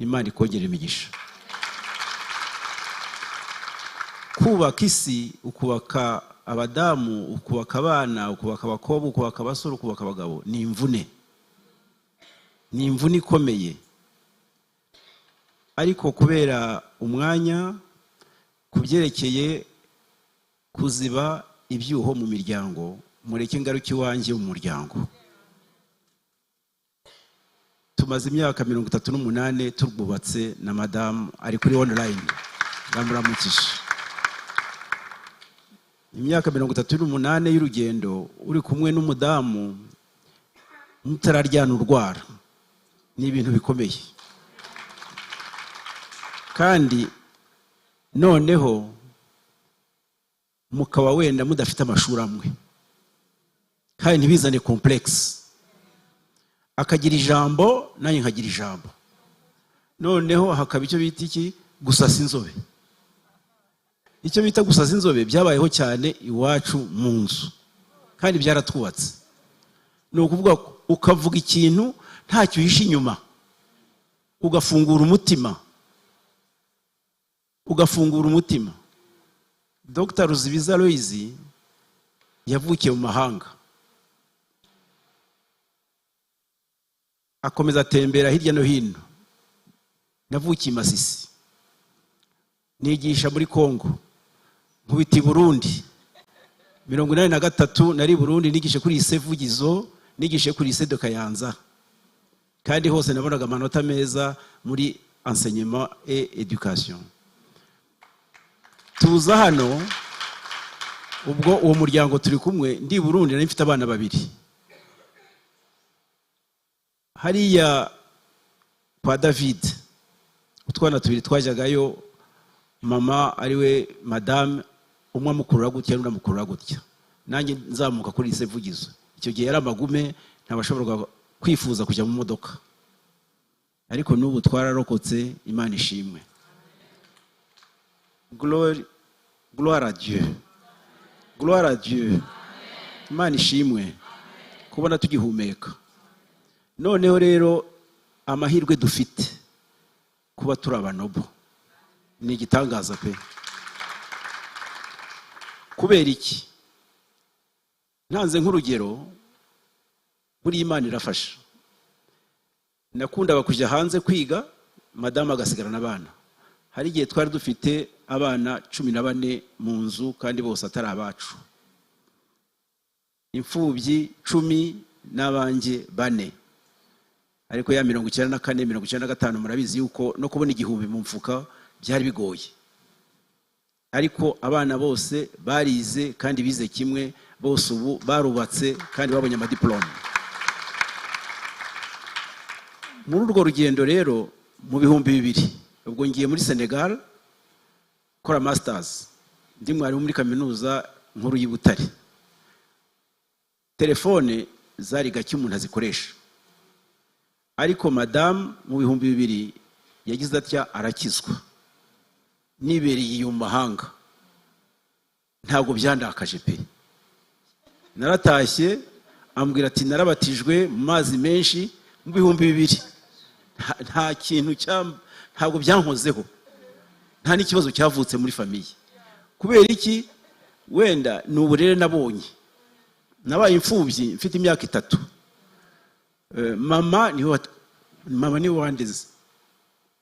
Imana ikongera imigisha. Kubaka isi, ukubaka abadamu, ukubaka abana, ukubaka abakobwa, ukubaka abasore, ukubaka abagabo, ni imvune. Ni imvune ikomeye. Ariko kubera umwanya kubyerekeye kuziba ibyuho mu miryango, mureke ngaruki wanjye mu muryango. Tumaze imyaka 38 turbubatse na madame ari kuri online. Bamuramukije. Imyaka 38 y'urugendo uri kumwe n'umudamu mutararyana urwara. Ni ibintu bikomeye. Kandi noneho mukaba wenda mudafite amashuri amwe, kandi ntibizane complexe. Akagira ijambo nanjye nkagira ijambo, noneho hakaba icyo bita iki, gusasa inzobe. Icyo bita gusasa inzobe byabayeho cyane iwacu mu nzu, kandi byaratwubatse. Ni ukuvuga ukavuga ikintu ntacyo uhishe inyuma, ugafungura umutima, ugafungura umutima. Dr. Ruzibiza Loise yavukiye mu mahanga, akomeza atembera hirya no hino. Navukiye i Masisi, nigisha muri Kongo, nkubita i Burundi 83 nari Burundi, nigishe kuri lycée Vugizo, nigishe kuri lycée de Kayanza, kandi hose nabonaga amanota meza muri enseignement et éducation. Tuza hano ubwo uwo muryango turi kumwe, ndi Burundi nari mfite abana babiri. Hariya kwa David utwana tubiri twajyagayo, mama ariwe madame, umwe amukurura gutya n'undi amukurura gutya, nanjye nzamuka kuri lycée Vugizo. Icyo gihe yari amagume, ntabashoboraga kwifuza kujya mu modoka, ariko n'ubu twararokotse. Imana ishimwe. Gloire à Dieu. Gloire à Dieu. Imana ishimwe kubona tugihumeka. Noneho rero amahirwe dufite kuba turi abanobo ni igitangaza pe. Kubera iki? Ntanze nk'urugero, buri Imana irafasha. Nakundaga kujya hanze kwiga, madame agasigarana abana. Hari igihe twari dufite abana 14 mu nzu, kandi bose atari abacu. Imfubyi 10 n'abanjye 4. Ariko ya 94 95 murabizi yuko no kubona igihumbi mu mfuka byari bigoye. Ariko abana bose barize, kandi bize kimwe, bose ubu barubatse kandi babonye amadiplome. Muri urwo rugendo rero mu 2000 ubwo ngiye muri Senegal kora masters, ndi mwarimu muri kaminuza nkuru y'i Butare. Telefone zari gake umuntu azikoresha, ariko madame mu 2000 yagize atya arakizwa. Nibereye mu mahanga, ntabwo byandakaje pe. Naratashye ambwira ati narabatijwe mu mazi menshi mu 2000. Nta kintu ntabwo byankozeho, nta n'ikibazo cyavutse muri famiye. Kubera iki? Wenda ni uburere nabonye. Nabaye imfubyi mfite imyaka 3. Mama ni wandeze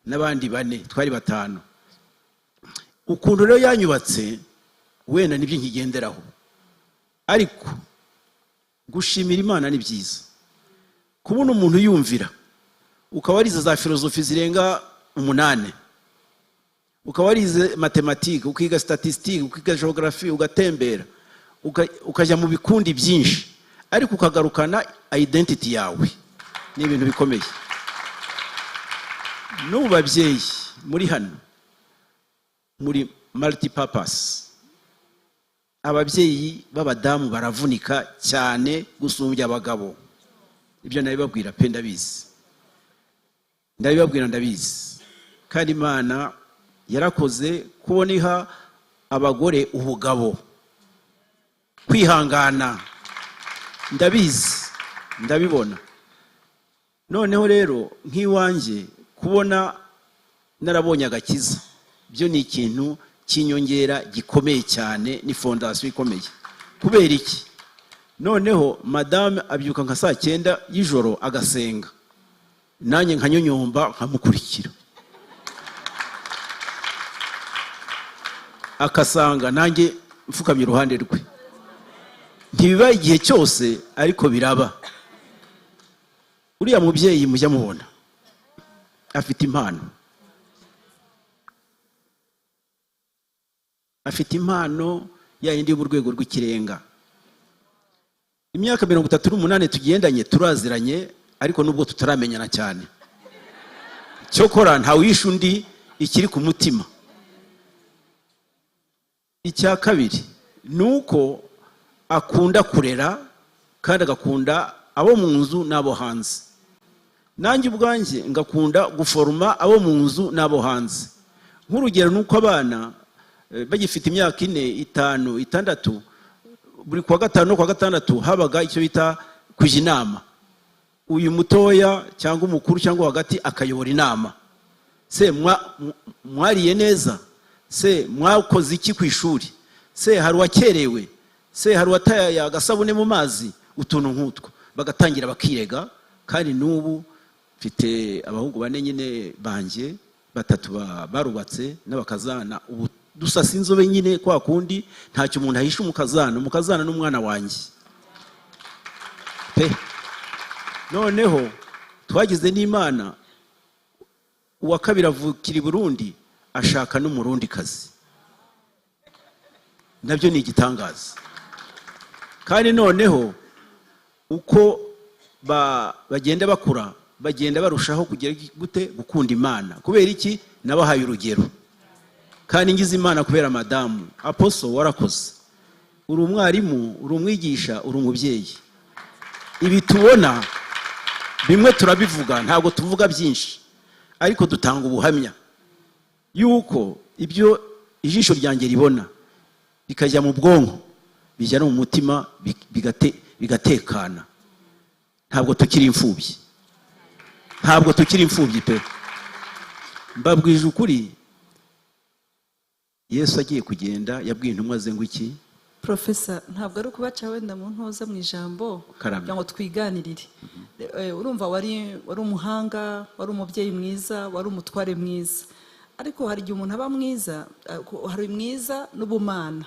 n'abandi 4, twari 5. Ukuntu rero yanyubatse wenda nibyo nkigenderaho, ariko gushimira Imana ni byiza. Kubona umuntu yumvira, ukaba warize za filozofi zirenga 8, ukaba warize mathématique, ukiga statistique, ukiga géographie, ugatembera, ukajya mu bikundi byinshi, ariko ukagarukana identity yawe, ni ibintu bikomeye. N'ubu babyeyi muri hano muri multipurpose, ababyeyi b'abadamu baravunika cyane gusumbya abagabo. Ibyo nabibabwira pe, ndabizi. Ndabizi. Kandi Imana yarakoze kubona iha abagore ubugabo, kwihangana. Ndabizi, ndabibona. Noneho rero nk'iwanjye kubona narabonye agakiza, byo ni ikintu cy'inyongera gikomeye cyane, ni fondasiyo ikomeye. Kubera iki? Noneho madame abyuka nka saa 9 y'ijoro agasenga, nanjye nkanyonyomba nkamukurikira, akasanga nanjye mfukamye iruhande rwe. Ntibiba igihe cyose, ariko biraba. Uriya mubyeyi mujya mubona afite impano, afite impano yayindi mu rwego rw'ikirenga. Imyaka 38 tugendanye, turaziranye, ariko nubwo tutaramenyana cyane. Cyokora nta wisha undi ikiri ku mutima. Icya kabiri nuko akunda kurera kandi agakunda abo mu nzu n'abo hanze. Nanjye ubwanjye ngakunda guforma abo mu nzu n'abo hanze. Nk'urugero nuko abana bagifite imyaka 4, 5, 6, buri kwa gatanu no kwa gatandatu habaga icyo bita kuja inama. Uyu mutoya cyangwa umukuru cyangwa hagati akayobora inama. Se mwariye neza? Se mwakoze iki ku ishuri? Se hari wakerewe? Se hari wataye agasabune mu mazi? Utuntu nk'utwo bagatangira bakirega. Kandi n'ubu mfite abahungu 4 nyine banjye, 3 barubatse n'abakazana. Ubu dusasa inzobe nyine kwa kundi ntacyo umuntu ahisha umukazana n'umwana wanjye pe. Noneho twagize n'Imana, uwa kabiri avukira i Burundi ashaka n'umurundi kazi, nabyo ni igitangaza. Kandi noneho uko bagenda bakura, bagenda barushaho kugira gute gukunda Imana. Kubera iki? Nabahaye urugero. Kandi ngize Imana kubera madamu Apostle warakoze. Uri umwarimu, uri umwigisha, uri umubyeyi. Ibi tubona bimwe turabivuga, ntabwo tuvuga byinshi, ariko dutanga ubuhamya yuko ibyo ijisho ryanjye ribona bikajya mu bwonko, bijya no mu mutima, bigatekana. Ntabwo tukiri imfubyi, ntabwo tukiri imfubyi pe. Mbabwije ukuri, Yesu agiye kugenda yabwiye intumwa ze ngo iki? Professor, ntabwo ari kubaca wenda mu ntoza mu ijambo kugira ngo twiganirire. Urumva wari umuhanga, wari umubyeyi mwiza, wari umutware mwiza. Ariko hari igihe umuntu aba mwiza, hari mwiza n'ubumana.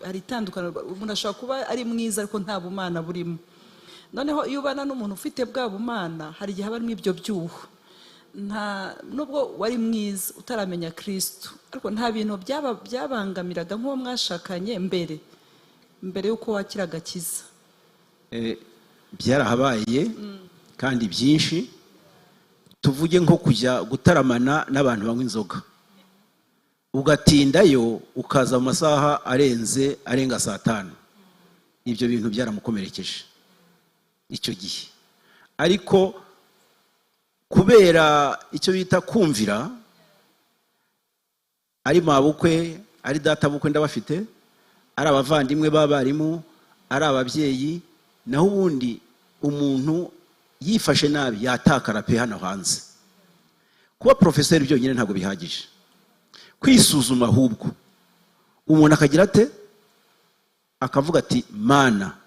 Hari itandukano, umuntu ashobora kuba ari mwiza ariko nta bumana burimo. Noneho iyo ubana n'umuntu ufite bwa bumana, hari igihe haba ibyo byuho. Nubwo wari mwiza utaramenya Kristo, ariko nta bintu byabangamiraga nk'uwo mwashakanye mbere yuko wakira agakiza. Byarahabaye kandi byinshi. Tuvuge nko kujya gutaramana n'abantu banywa inzoga, ugatindayo ukaza mu masaha arenga saa 5. Ibyo bintu byaramukomerekeje icyo gihe. Ariko kubera icyo bita kumvira, ari mabukwe, ari data bukwe ndabafite, ari abavandimwe b'abarimu, ari ababyeyi, naho ubundi umuntu yifashe nabi yatakara pe hano hanze. Kuba professeur byonyine ntabwo bihagije. Kwisuzuma ahubwo umuntu akagira ate, akavuga ati Mana,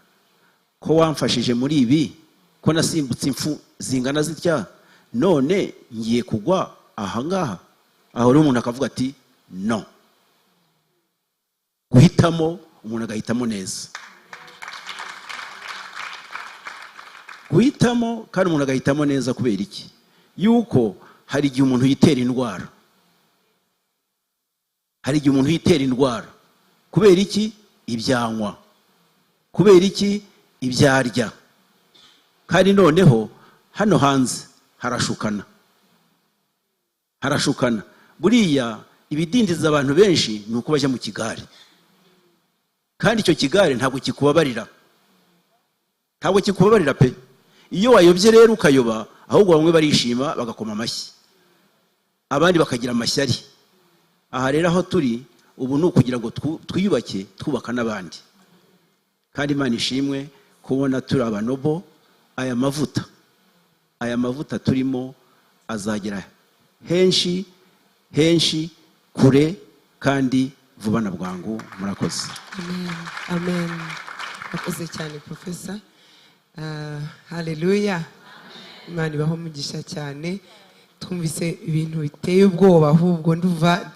ko wamfashije muri ibi, ko nasimbutse impfu zingana zitya, none ngiye kugwa ahangaha. Aho rero umuntu akavuga ati no. Guhitamo, umuntu agahitamo neza. Guhitamo kandi umuntu agahitamo neza kubera iki? Yuko hari igihe umuntu yitera indwara. Hari igihe umuntu yitera indwara. Kubera iki? Ibyanywa. Kubera iki? Ibyarya. Kandi noneho hano hanze harashukana. Harashukana. Buriya ibidindiza abantu benshi ni uko bajya mu kigare. Kandi icyo kigare ntabwo kikubabarira. Ntabwo kikubabarira pe. Iyo wayobye rero ukayoba, ahubwo bamwe barishima bagakoma amashyi, abandi bakagira amashyari. Aha rero aho turi ubu ni ukugira ngo twiyubake, twubaka n'abandi. Kandi Imana ishimwe kubona turi abanobo. Aya mavuta turimo azagera henshi henshi kure kandi vuba na bwangu. Murakoze. Amen. Amen. Murakoze cyane Professor. Hallelujah. Imana ibaho umugisha cyane. Twumvise ibintu biteye ubwoba, ahubwo nduva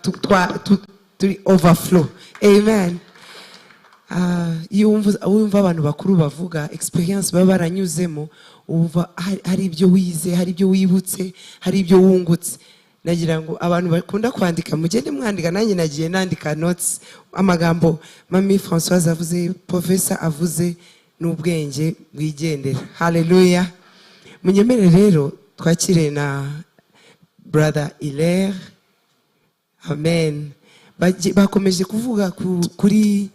turi overflow. Amen. Iyo wumva abantu bakuru bavuga experience baba baranyuzemo, uva hari ibyo wize, hari ibyo wibutse, hari ibyo wungutse. Nagira ngo abantu bakunda kwandika mugende mwandika, nanjye nagiye nandika notes, amagambo Mami Françoise avuze, Professor avuze, n'ubwenge bwigendera. Hallelujah. Munyemere rero twakire na Brother Hilaire. Amen. Bakomeje kuvuga kuri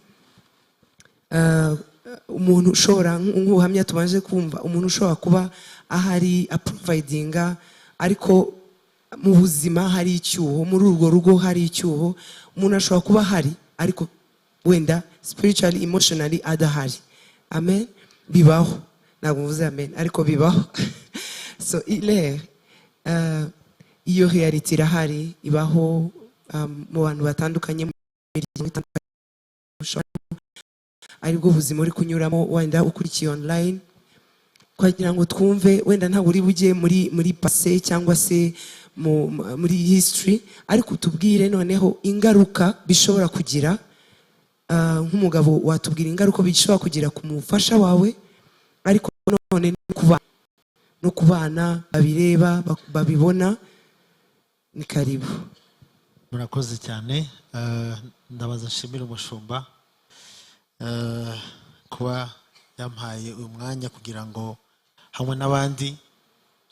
umuntu ushobora, nk'ubuhamya tubanje kumva, umuntu ushobora kuba ahari aprovidinga ariko mu buzima hari icyuho, muri urwo rugo hari icyuho. Umuntu ashobora kuba ahari ariko wenda spiritually, emotionally adahari. Amen. Bibaho. Ntabwo mvuze amen ariko bibaho. So Hilaire, iyo reality irahari, ibaho mu bantu batandukanye, aribwo buzima uri kunyuramo, wenda ukurikiye online, kugira ngo twumve, wenda ntabwo uri bujye muri passé cyangwa se muri history, ariko tubwire noneho ingaruka bishobora kugira. Nk'umugabo watubwira ingaruka bishobora kugira ku mufasha wawe, ariko none no kubana babireba babibona. Ni karibu. Murakoze cyane. Ndabaza nshimira umushumba kuba yampaye uyu mwanya kugira ngo hamwe n'abandi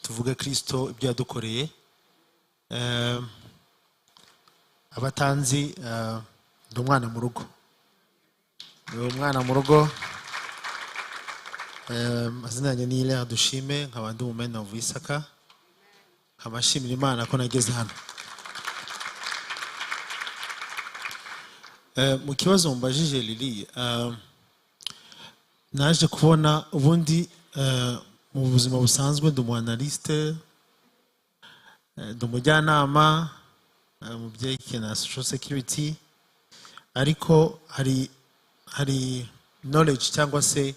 tuvuge Kristo ibyo yadukoreye. Abatanzi, ndi umwana mu rugo. Umwana mu rugo. Mazina yanjye ni Hilaire Dushime, nkaba ndi umumena wa Isaka. Nkabashimira Imana ko nageze hano. Mu kibazo mbajije Lili, naje kubona ubundi mu buzima busanzwe ndi umu-analyste, ndi umujyanama mu byerekeye na social security, ariko hari knowledge cyangwa se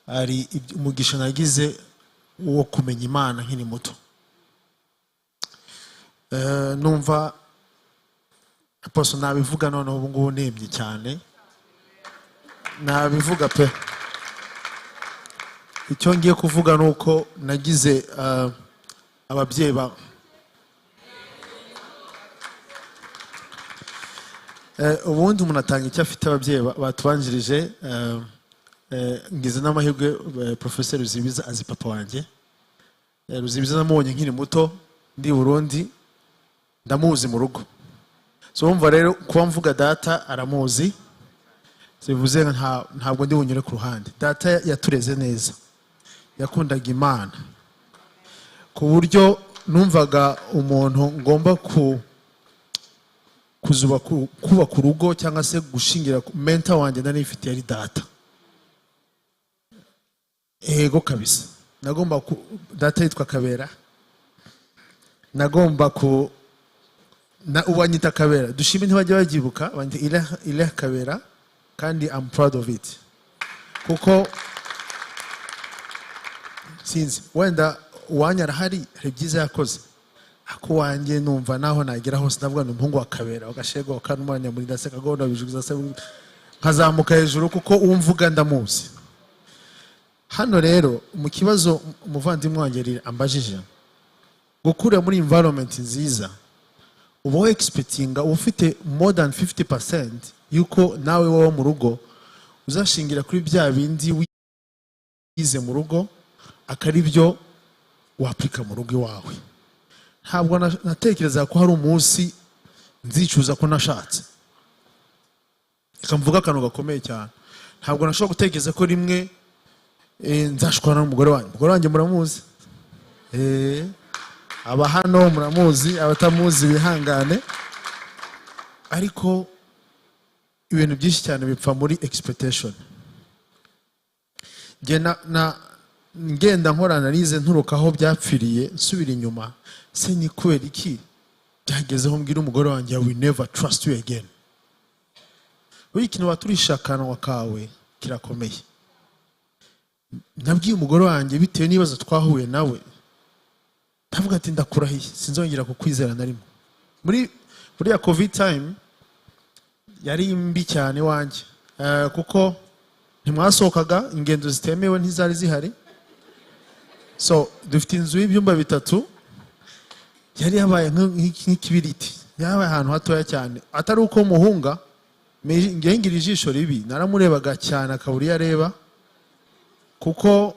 hari umugisha nagize wo kumenya Imana nkiri muto. Numva Apostle nabivuga noneho ubu ngubu nemye cyane, nabivuga pe. Icyo ngiye kuvuga nuko nagize ababyeyi ubundi umuntu atanga icyo afite. Ababyeyi batubanjirije, ngize n'amahirwe Professor Ruzibiza azi papa wanjye. Ruzibiza namubonye nkiri muto ndi Burundi, ndamuzi mu rugo. So umva rero kuba mvuga data aramuzi, bivuze ntabwo ndi bunyure ku ruhande. Data yatureze neza, yakundaga Imana ku buryo numvaga umuntu ngomba kubaka urugo cyangwa se gushingira. Mentor wanjye nari ifite yari data. Ego kabisa. Nagomba data yitwa Kabera. Nagomba ubanyita Kabera. Dushime ntibajya bagibuka, bandi Hilaire Kabera, kandi I'm proud of it. Kuko sinzi wenda uwanya arahari, hari byiza yakoze. Ako wanjye numva naho nagera hose ndavuga ni umuhungu wa Kabera, ugashego wakanumanya muri ndaseka gahunda bijuguza se nkazamuka hejuru kuko umvuga ndamuzi. Hano rero mu kibazo umuvandimwe wanjye ambajije, gukura muri environment nziza, uba expectinga ufite more than 50% yuko nawe wowe mu rugo uzashingira kuri bya bindi wize mu rugo, akari byo waplika mu rugo iwawe. Ntabwo natekereza ko hari umunsi nzicuza ko nashatse. Ikamvuga akantu gakomeye cyane. Ntabwo nashobora gutekereza ko rimwe nzashwana n'umugore wanjye. Umugore wanjye muramuzi, aba hano muramuzi, abatamuzi bihangane. Ariko ibintu byinshi cyane bipfa muri expectation. Ngenda nkora analize nturuka aho byapfiriye, nsubira inyuma, se ni kubera iki byagezeho mbwira umugore wanjye I will never trust you again. Buri ikintu waturisha akanwa kawe kirakomeye. Nabwiye umugore wanjye bitewe n'ibibazo twahuye nawe, ndavuga ati ndakurahiye sinzongera kukwizera na rimwe. Muri ya covid time yari mbi cyane wanjye, kuko ntimwasohokaga, ingendo zitemewe ntizari zihari. So dufite inzu y'ibyumba 3, yari yabaye nk'ikibiriti, yabaye ahantu hatoya cyane, atari uko muhunga ngira ijisho ribi, naramurebaga cyane akabura iyo areba, kuko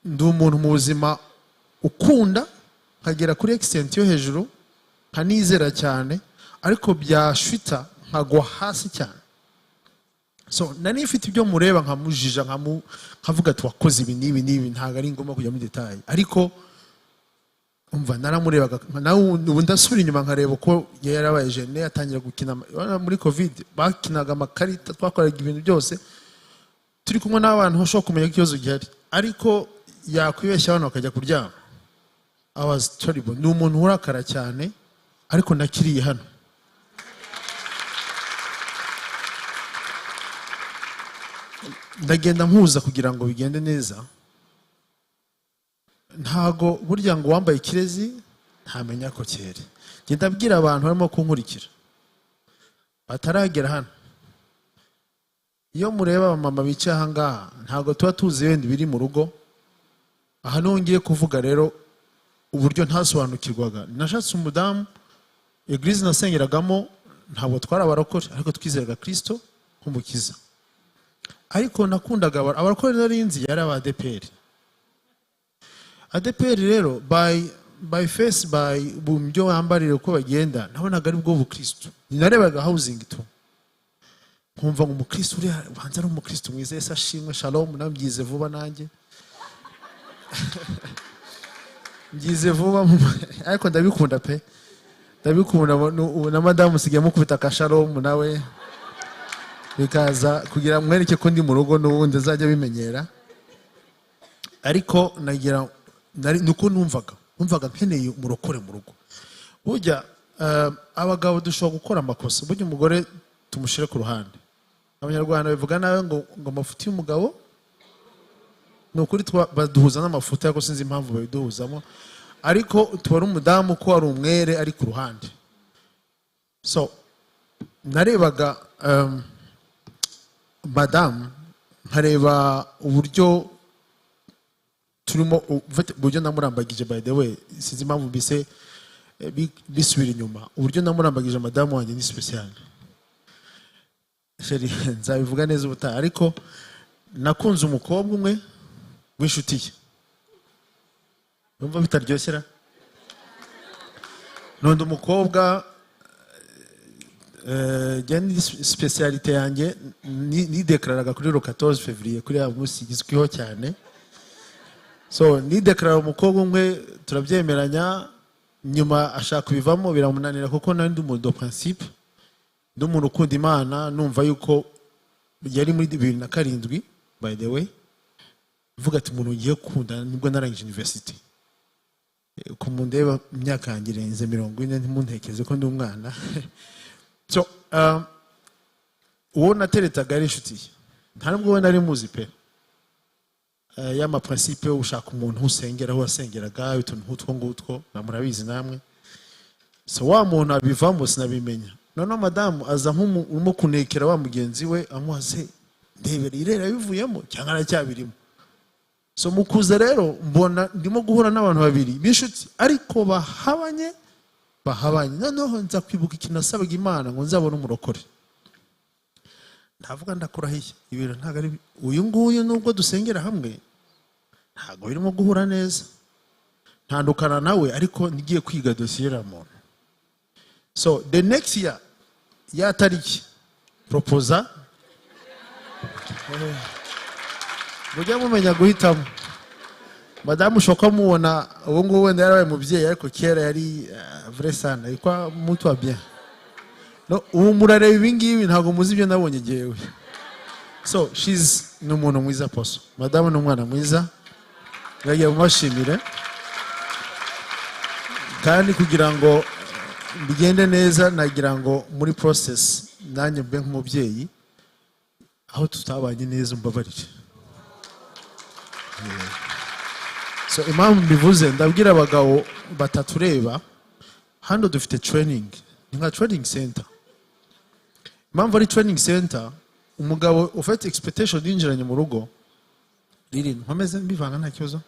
ndi umuntu mu buzima ukunda nkagera kuri extent yo hejuru nkanizera cyane, ariko byashita nkagwa hasi cyane. So nari mfite ibyo mureba nkamujija nkavuga ati wakoze ibi n'ibi, ntago ari ngombwa kujya muri detail, ariko umva naramurebaga ubu ndasubira inyuma nkareba uko yarabaye jeune yatangira gukina muri covid. Bakinaga amakarita, twakoraga ibintu byose turi kumwe n'abantu bashobora kumenya ikibazo gihari, ariko yakwibeshya abantu bakajya kuryama. I was terrible. Ni umuntu urakara cyane, ariko nakiriye hano. Ndagenda mpuza kugira ngo bigende neza. Ntago burya ngo wambaye ikirezi ntamenya ko cyere. Ngenda abwira abantu barimo kunkurikira bataragera hano, iyo mureba mama bicaye aha ngaha ntago tuba tuzi wenda biri mu rugo. Aha nongeye kuvuga rero uburyo ntasobanukirwaga. Nashatse umudamu, eglise nasengeragamo ntabwo twarabarokore, ariko twizeraga Kristo nk'umukiza. Ariko nakundaga abarokore narinzi yari ADPR. ADPR rero by face by bumjo wambarire uko bagenda, nabonaga ari bwo bukristo. Ninarebaga housing tu, nkumva ngo umukristo uri banza ari umukristo mwiza, Yesu ashimwe, shalom, nabyize vuba nanjye. Ngize vuba ariko ndabikunda pe, ndabikunda. Na madamu sigiye mukubita ka shalom nawe bikaza kugira mwereke ko ndi mu rugo n'ubundi azajya bimenyera. Ariko nagira nuko numvaga nkeneye umurokore mu rugo. Burya abagabo dushobora gukora amakosa, burya umugore tumushire ku ruhande. Abanyarwanda bivuga nawe ngo amafuti y'umugabo nukuri baduhuza n'amafuta, yako sinzi impamvu babiduhuzamo, ariko tubara umudamu ko ari umwere ari ku ruhande. So narebaga madamu nkareba uburyo turimo, uburyo namurambagije, by the way sinzi impamvu bise bisubira inyuma, uburyo namurambagije madamu wanjye ni special. Nzabivuga neza ubutaha, ariko nakunze umukobwa umwe w'inshuti ye. Numva bitaryoshera. Nonde umukobwa ni specialite yanjye, ni declaraga kuri 14 février kuri abo munsi gizwiho cyane. So ni declara umukobwa umwe turabyemeranya, nyuma ashaka kubivamo biramunanira, kuko nari ndi umuntu de principe, ndi umuntu ukunda Imana. Numva yuko yari muri 2007 by the way, vuga ati umuntu ugiye gukunda nibwo narangije university. Kumundeba imyaka yanjye irenze 40, ntimuntekeze ko ndi umwana. So uwo nateretaga ari inshuti ye, nta nubwo we nari muzi pe. Yama principe ushaka umuntu usengera aho wasengeraga, utuntu nk'utwo ngutwo namurabizi namwe. So wa muntu abivamo sinabimenya. None madamu aza nk'umu kunekera wa mugenzi we, amuhaze ndebera irera bivuyemo cyangwa aracyabirimo. So mukuza rero mbona ndimo guhura n'abantu babiri b'inshuti, ariko bahabanye. Noneho nza kwibuka ikintu nasabaga Imana ngo nzabone umurokore. Ndavuga ndakurahiye ibintu ntago ari uyu nguyu, nubwo dusengera hamwe ntago birimo guhura neza, ntandukana nawe, ariko ngiye kwiga dosiye ya muntu. So the next year ya tariki proposa, mujya mumenya guhitamo. Madamu shoka muona ubu ngubu wenda yarabaye mubyeyi, ariko kera yari vrai sana, ikwa mutu wa bien. No, ubu murareba ibingibi ntago muzi ibyo nabonye jewe. So she's n'umuntu mwiza poso. Madamu n'umwana mwiza, yagiye mumashimire. Kandi kugira ngo bigende neza nagira ngo muri process nanjye mbe nk'umubyeyi aho tutabanye neza umbabarire. So impamvu mbivuze ndabwira abagabo batatureba hano dufite training nka training center. Impamvu ari training center umugabo ufite expectation yinjiranye mu rugo riri nkomeze mbivanga nta kibazo.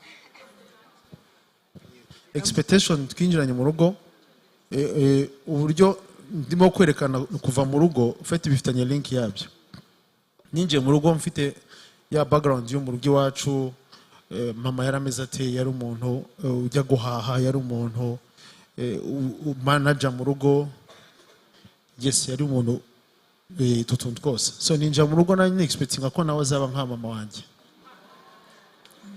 Expectation twinjiranye mu rugo uburyo ndimo kwerekana kuva mu rugo ufite bifitanye link yabyo. Ninjiye mu rugo mfite ya background yo mu rugo iwacu, mama yarameze ate, yari umuntu ujya guhaha, yari umuntu manager mu rugo, yes yari umuntu tutuntu twose. So ninjira mu rugo nari expecting ko nawe azaba nka mama wanjye.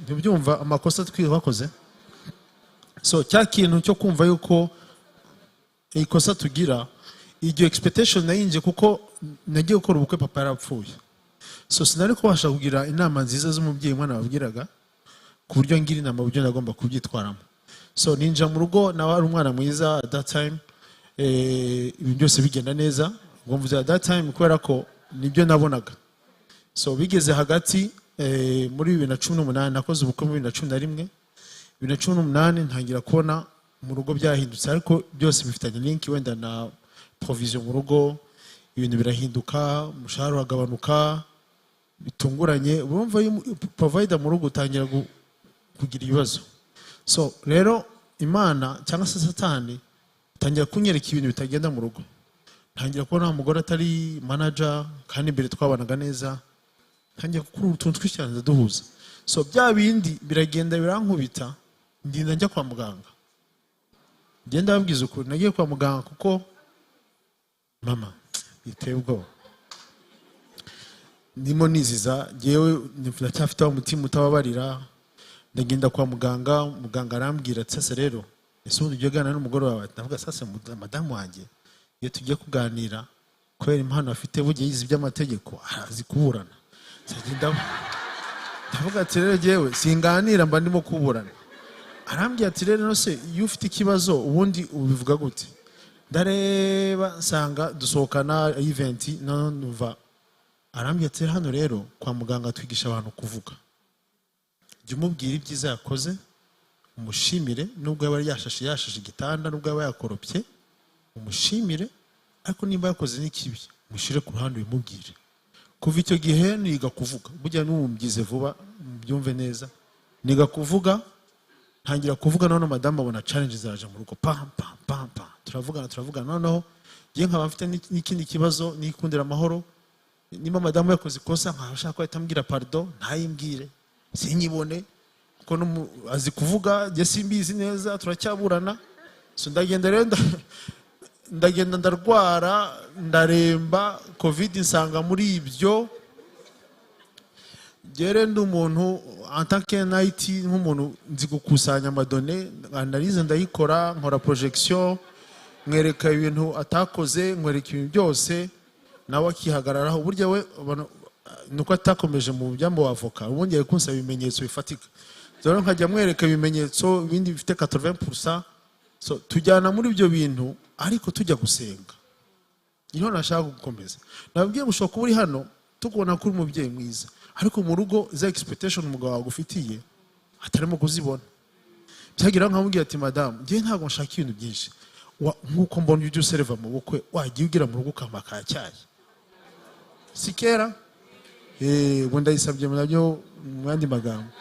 Ntibyumva amakosa twakoze. So cya kintu cyo kumva yuko ikosa tugira iryo expectation nayinje kuko nagiye gukora ubukwe papa yarapfuye. So sinari kubasha kugira inama nziza z'umubyeyi mwana babwiraga ku buryo ngira inama buryo nagomba kubyitwaramo. So ninja mu rugo nawe ari umwana mwiza at that time, ibintu byose bigenda neza ngo mvuze at that time kubera ko nibyo nabonaga. So bigeze hagati muri 2018 nakoze ubukwe muri 2011, 2018 ntangira kubona mu rugo byahindutse ariko byose bifitanye link wenda na provision mu rugo, ibintu birahinduka, umushahara uragabanuka bitunguranye, urumva provider mu rugo utangira kugira ibibazo. So rero Imana cyangwa se Satani tangira kunyereka ibintu bitagenda mu rugo. Ntangira kubona umugore atari manager kandi imbere twabanaga neza, ntangira gukura utuntu tw'ishyanda duhuza. So bya bindi biragenda birankubita ndinda njya kwa muganga. Genda babwiza ukuri nagiye kwa muganga kuko mama biteye ubwoba. Ndimo niziza jewe ndacyafite umutima utababarira, ndagenda kwa muganga, muganga arambwira ati sasa rero ese undi ujye gana n'umugore wawe. Ndavuga sasa madamu wanjye iyo tugiye kuganira kubera impano afite bugiye yizi by'amategeko arazi kuburana. Ndavuga ati rero jewe singanira mba ndimo kuburana. Arambwira ati rero se iyo ufite ikibazo ubundi ubivuga gute? Ndareba nsanga dusohokana event numva. Arambwira ati hano rero kwa muganga twigisha abantu kuvuga. Jya umubwira ibyiza yakoze, umushimire nubwo yaba yashashe igitanda, nubwo yaba yakoropye umushimire, ariko nimba yakoze n'ikibi mushire ku ruhande ubimubwire. Kuva icyo gihe niga kuvuga, burya n'umubyize vuba byumve neza. Niga kuvuga, ntangira kuvuga none madamu abona challenge zaraje mu rugo pam pam pam pam, turavugana noneho ngiye nkaba mfite n'ikindi kibazo nikundira amahoro. Nimba madamu yakoze ikosa nkashaka ko ahitambwira pardon ntayimbwire sinyibone kuko azi kuvuga je simbizi neza turacyaburana. So ndagenda rero ndagenda ndarwara ndaremba covid nsanga muri ibyo gere ndi umuntu antake night nk'umuntu nzi gukusanya amadone analyse ndayikora nkora projection mwereka ibintu atakoze mwereka ibintu byose nawe akihagararaho. Burya we nuko atakomeje mu byambo wavoka ubundi yakunsaba ibimenyetso bifatika. Rero nkajya mwereka ibimenyetso ibindi bifite 80%. So tujyana muri ibyo bintu ariko tujya gusenga. Niho nashaka gukomeza. Nabwiye gushaka kuba uri hano tukubona kuri umubyeyi mwiza ariko mu rugo za expectation umugabo wagufitiye atarimo kuzibona. Byagira nkamubwira ati madame ngiye ntabwo nshaka ibintu byinshi nkuko mbona ibyo serva mu bukwe wagiye ugira mu rugo kamaka cyayi sikera ubu ndayisabye nabyo mu yandi magambo.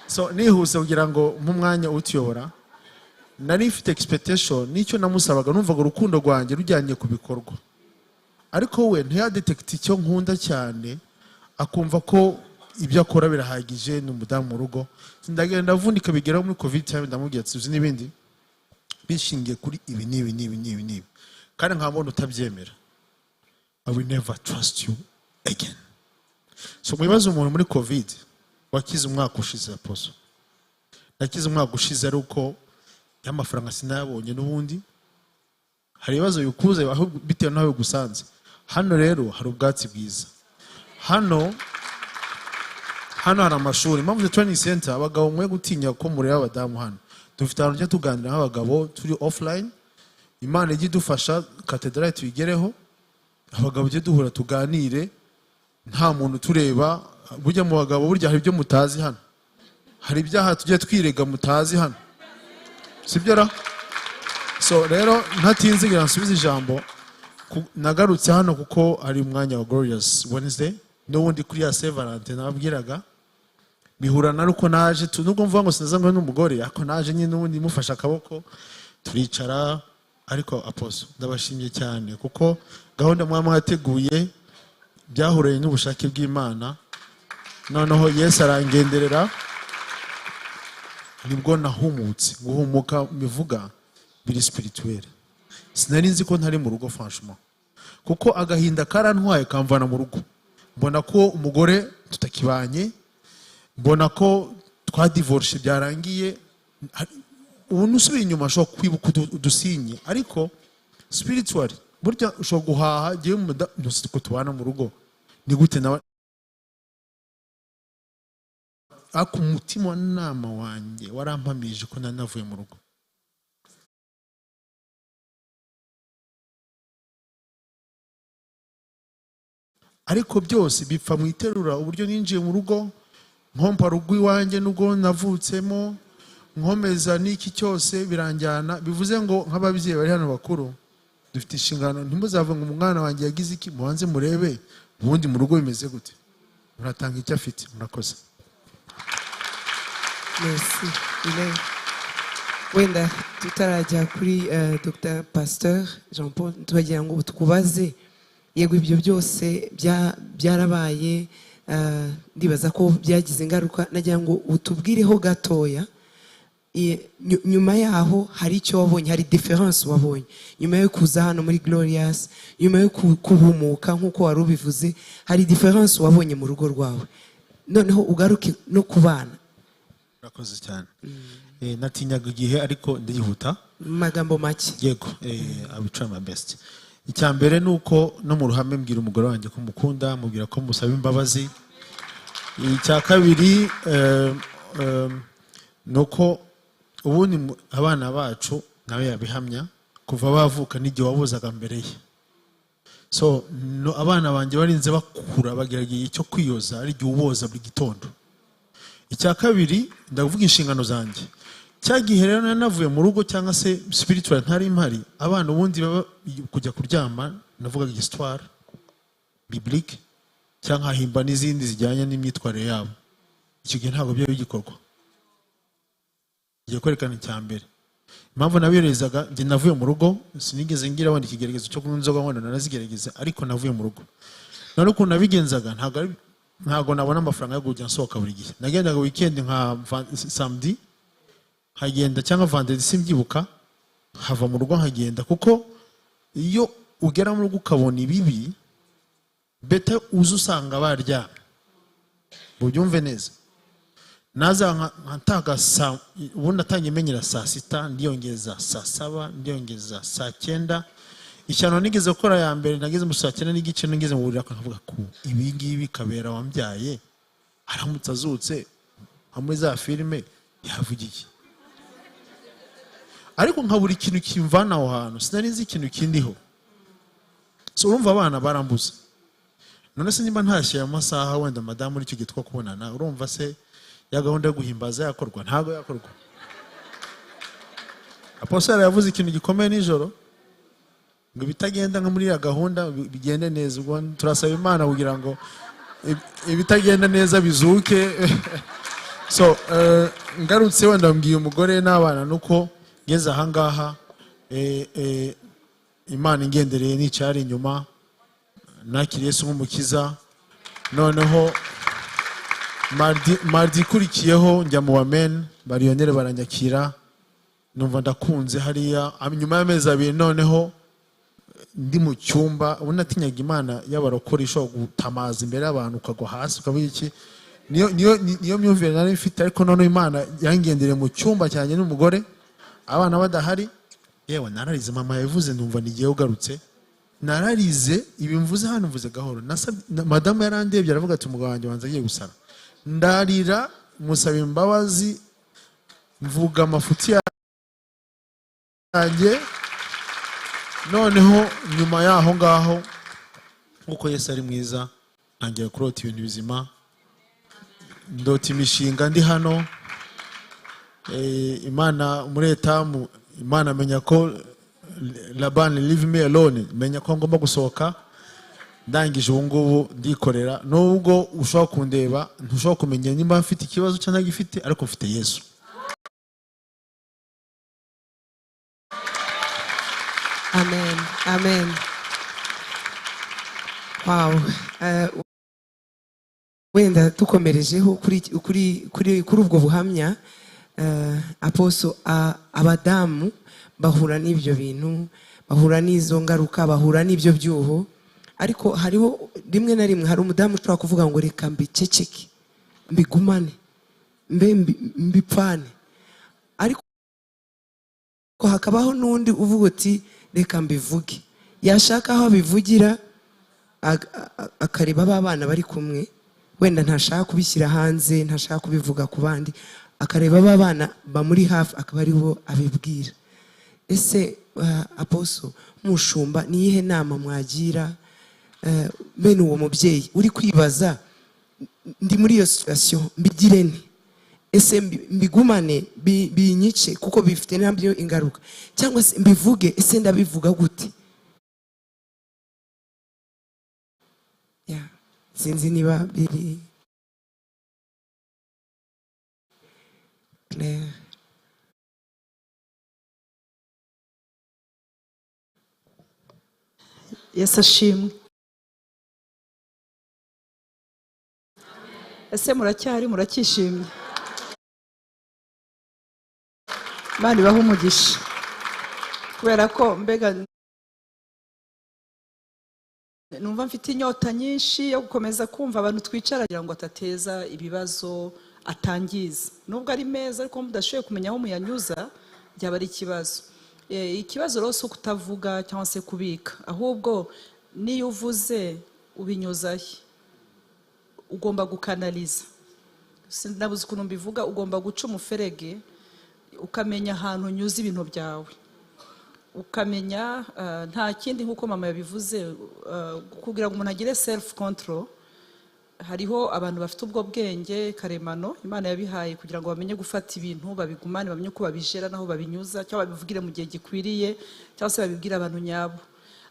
So nihuse kugira ngo mu mwanya utiyobora nari mfite expectation nicyo namusabaga, numvaga urukundo rwanjye rujyanye ku bikorwa ariko we ntiyadetect icyo nkunda cyane, akumva ko ibyo akora birahagije n'umudamu mu rugo. Ndagenda ndavunika bigeraho muri covid time ndamubwira ati uzi n'ibindi bishingiye kuri ibi nibi kandi nkabona utabyemera, I will never trust you again. So mwibaze umuntu muri covid wakize umwaka ushize aposo, nakize umwaka ushize ari uko y'amafaranga sinayabonye n'ubundi hari ibibazo bikuze aho bitewe nawe gusanze. Hano rero hari ubwatsi bwiza, hano hari amashuri. Impamvu training center abagabo mwe gutinya ko mureba abadamu hano dufite ahantu tujya tuganira nk'abagabo turi offline, Imana ijya idufasha katedrali tuyigereho, abagabo tujye duhura tuganire nta muntu tureba. Burya mu bagabo burya hari ibyo mutazi hano, hari ibyaha tujya twirega mutazi hano, sibyo ra? So rero ntatinze ngira nsubize ijambo, nagarutse hano kuko ari umwanya wa Glorious Wednesday n'ubundi kuri ya Saint Valentin nababwiraga, bihura na ruko naje nubwo mvuga ngo sinazanywe n'umugore, ariko naje nyine n'ubundi mufasha akaboko turicara. Ariko Apostle ndabashimye cyane kuko gahunda mwateguye byahuranye n'ubushake bw'Imana, noneho Yesu arangenderera, nibwo nahumutse. Guhumuka bivuga biri spirituel. Sinari nzi ko ntari mu rugo franchement, kuko agahinda karantwaye kamvana mu rugo. Mbona ko umugore tutakibanye, mbona ko twadivorce byarangiye. Ubu nusubiye inyuma shobora kwibuka udusinye, ariko spiritually burya ushobora guhaha giye ko tubana mu rugo ni gute nawe ako umutima wa nama wanjye warampamije ko nanavuye mu rugo. Ariko byose bipfa mu iterura uburyo ninjiye mu rugo, nkompa rugo iwanjye nubwo navutsemo, nkomeza n'iki cyose biranjyana. Bivuze ngo nk'ababyeyi bari hano bakuru dufite inshingano, ntimuzave ngo umwana wanjye yagize iki, mubanze murebe ubundi mu rugo bimeze gute, muratanga icyo afite. Murakoze. Merci. Wenda tutarajya kuri Dr. Pasteur Jean Paul, tubagira ngo tukubaze, yego ibyo byose byarabaye, ndibaza ko byagize ingaruka, nagira ngo utubwireho gatoya nyuma yaho hari icyo wabonye, hari difference wabonye nyuma yo kuza hano muri Glorious, nyuma yo kuhumuka nk'uko wari ubivuze, hari difference wabonye mu rugo rwawe, noneho ugaruke no ku bana. Murakoze cyane. Natinyaga igihe ariko ndihuta magambo make. Yego, I will try my best. Icya mbere nuko no mu ruhame mbwira umugore wanjye ko mukunda, mubwira ko musaba imbabazi. Icya kabiri nuko ubundi abana bacu nawe yabihamya kuva bavuka n'igihe wabuzaga mbere ye. So abana banjye barinze bakura bageragiye cyo kwiyoza ari gihe uboza buri gitondo. Icya kabiri ndavuga inshingano zanjye. Cyagihe rero navuye mu rugo cyangwa se spiritual ntari impari, abana ubundi baba kujya kuryama, navuga histoire biblique cyangwa himba n'izindi zijyanye n'imyitwarire yabo. Icyo gihe ntabwo byo bigikorwa. Igiye kwerekana icya mbere impamvu nabirezaga, njye navuye mu rugo sinigeze ngira wandi ikigeragezo cyo kunywa inzoga, wenda narazigerageza, ariko navuye mu rugo. None ukuntu nabigenzaga ntabwo nabona amafaranga yo kujya nsohoka buri gihe. Nagendaga weekend nka samedi hagenda cyangwa vendredi simbyibuka, hava mu rugo nkagenda, kuko iyo ugera mu rugo ukabona ibibi beta uza usanga baryamye. Bubyumve neza. Naza ntaga ubundi atangiye menyera saa sita, ndiyongeza saa saba, ndiyongeza saa cyenda. Ishyano nigeze gukora ya mbere nageze mu saa cyenda n'igice, nigeze mu burira akavuga ko ibi ngibi Kabera wambyaye aramutse azutse muri za filime yavugiye. Ariko nkabura ikintu kimvana aho hantu, sinari nzi ikintu kindiho. So urumva abana barambuza. None se nimba ntashye amasaha wenda madamu icyo gitwa kubonana, urumva se ya gahunda yo guhimbaza yakorwa? Ntago yakorwa. Apostle yavuze ikintu gikomeye nijoro ngo bitagenda nka muri ya gahunda bigende neza. Ubwo turasaba Imana kugira ngo ibitagenda neza bizuke. So ngarutse wenda mbwiye umugore n'abana nuko ngeze ahangaha, Imana ingendereye n'icyari inyuma, nakiriye Yesu nk'umukiza. Noneho mardi ikurikiyeho njya mu Amen, bariyonere baranyakira, numva ndakunze hariya. Nyuma y'amezi abiri noneho ndi mu cyumba, ubu natinyaga Imana y'abarokore ishobora gutamaza imbere y'abantu ukagwa hasi ukavuga iki. Niyo myumvire nari mfite, ariko noneho Imana yangendereye mu cyumba cyanjye n'umugore, abana badahari. Yewe nararize, mama yavuze ndumva nigiye ugarutse, nararize. Ibi mvuze hano mvuze gahoro. Madamu yarandebye aravuga ati umugabo wanjye wanze agiye gusara. Ndarira musaba imbabazi, mvuga amafuti ya yanjye noneho nyuma yaho ngaho nkuko Yesu ari mwiza ntangira kurota ibintu bizima ndota imishinga ndi hano Imana muri etamu Imana amenya ko Laban leave me alone menya ko ngomba gusohoka ndangije ubu ngubu ndikorera nubwo ushobora kundeba ntushobora kumenya nimba mfite ikibazo cyangwa gifite ariko mfite Yesu. Amen. Amen. Wow. Wenda tukomerejeho kuri ubwo buhamya aposo abadamu bahura n'ibyo bintu, bahura n'izo ngaruka, bahura n'ibyo byuho, ariko hariho rimwe na rimwe hari umudamu ushobora kuvuga ngo reka mbiceceke mbigumane mbipfane, ariko hakabaho n'undi uvuga uti reka mbivuge, yashaka aho abivugira akareba b'abana bari kumwe, wenda ntashaka kubishyira hanze, ntashaka kubivuga ku bandi, akareba b'abana bamuri hafi akaba ari bo abibwira. Ese aposo mushumba niyihe nama mwagira bene uwo mubyeyi uri kwibaza ndi muri iyo situation mbigire nti, ese mbigumane binyice kuko bifite nabyo ingaruka, cyangwa se mbivuge ese ndabivuga gute? Sinzi niba biri Claire. Yesu ashimwe. Ese muracyishimye? Imana ibahe umugisha, kubera ko mbega numva mfite inyota nyinshi yo gukomeza kumva abantu twicara kugira ngo atateza ibibazo, atangiza. Nubwo ari meza ariko mudashoboye kumenya aho muyanyuza byaba ari ikibazo. Ikibazo rero si kutavuga cyangwa se kubika, ahubwo niyo uvuze ubinyuzahe, ugomba gukanaliza. Sinabuze ukuntu mbivuga, ugomba guca umuferege ukamenya ahantu unyuza ibintu byawe, ukamenya nta kindi nk'uko mama yabivuze, kugira ngo umuntu agire self control. Hariho abantu bafite ubwo bwenge karemano Imana yabihaye kugira ngo bamenye gufata ibintu babigumane, bamenye uko babijera naho babinyuza, cyangwa babivugire mu gihe gikwiriye, cyangwa se babibwira abantu nyabo.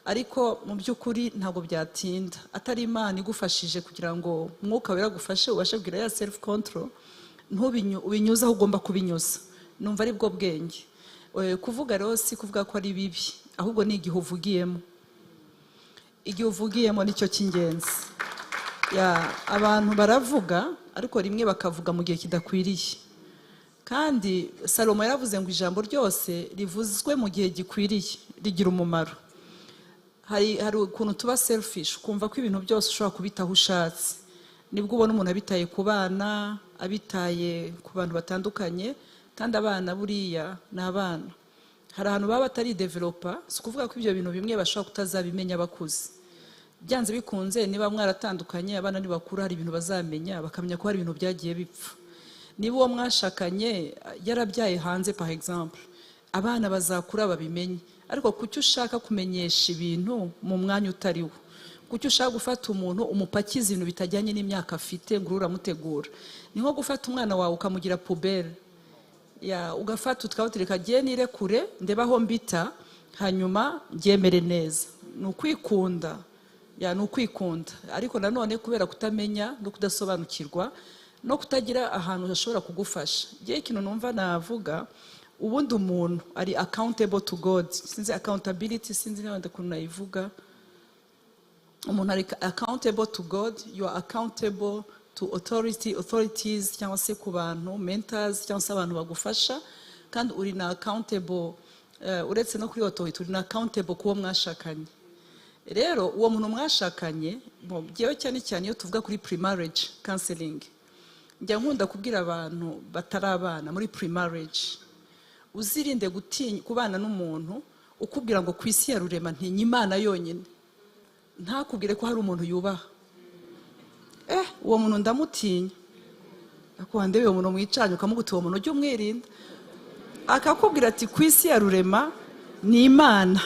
Ariko mu by'ukuri ntabwo byatinda atari Imana igufashije kugira ngo umwuka wera gufashe ubashe kugira ya self control, ubinyuza aho ugomba kubinyuza. Numva ari bwo bwenge. Kuvuga rero si kuvuga ko ari bibi, ahubwo ni igihe uvugiyemo. Igihe uvugiyemo nicyo cy'ingenzi. Abantu baravuga ariko rimwe bakavuga mu gihe kidakwiriye, kandi Salomo yaravuze ngo ijambo ryose rivuzwe mu gihe gikwiriye rigira umumaro. Hari ukuntu tuba selfish, kumva ko ibintu byose ushobora kubitaho ushatse, nibwo ubona umuntu abitaye ku bana, abitaye ku bantu batandukanye, kandi abana buriya ni abana. Hari ahantu baba batari developa, si ukuvuga ko ibyo bintu bimwe bashobora kutazabimenya bakuze. Byanze bikunze niba mwaratandukanye, abana nibakura hari ibintu bazamenya, bakamenya ko hari ibintu byagiye bipfa. Niba uwo mwashakanye yarabyaye hanze par exemple, abana bazakura babimenye. Ariko kuki ushaka kumenyesha ibintu mu mwanya utariwo? Kuki ushaka gufata umuntu umupakiza ibintu bitajyanye n'imyaka afite ngo uramutegura? Ni nko gufata umwana wawe ukamugira poubelle, ugafata utikabutireka giye nirekure ndebaho mbita hanyuma byemere neza. Ni ukwikunda. Ni ukwikunda, ariko nanone kubera kutamenya no kudasobanukirwa no kutagira ahantu hashobora kugufasha. Giye ikintu numva navuga, ubundi umuntu ari accountable to God. Sinzi accountability, sinzi n'abandi kuntu nayivuga. Umuntu ari accountable to God, you are accountable to authorities cyangwa se ku bantu, mentors cyangwa se abantu bagufasha, kandi uri na accountable uretse no kuri authority, uri na accountable kuwo mwashakanye. Rero uwo muntu mwashakanye, byewe cyane cyane iyo tuvuga kuri pre-marriage counseling, njya nkunda kubwira abantu batarabana muri pre-marriage, uzirinde gutinya kubana n'umuntu ukubwira ngo ku isi ya rurema ntinya Imana yonyine, ntakubwire ko hari umuntu yubaha. Uwo muntu ndamutinya, akwande uwo muntu mwicanye ukamuguta uwo muntu ujye umwirinda, akakubwira ati ku isi ya rurema ni imana.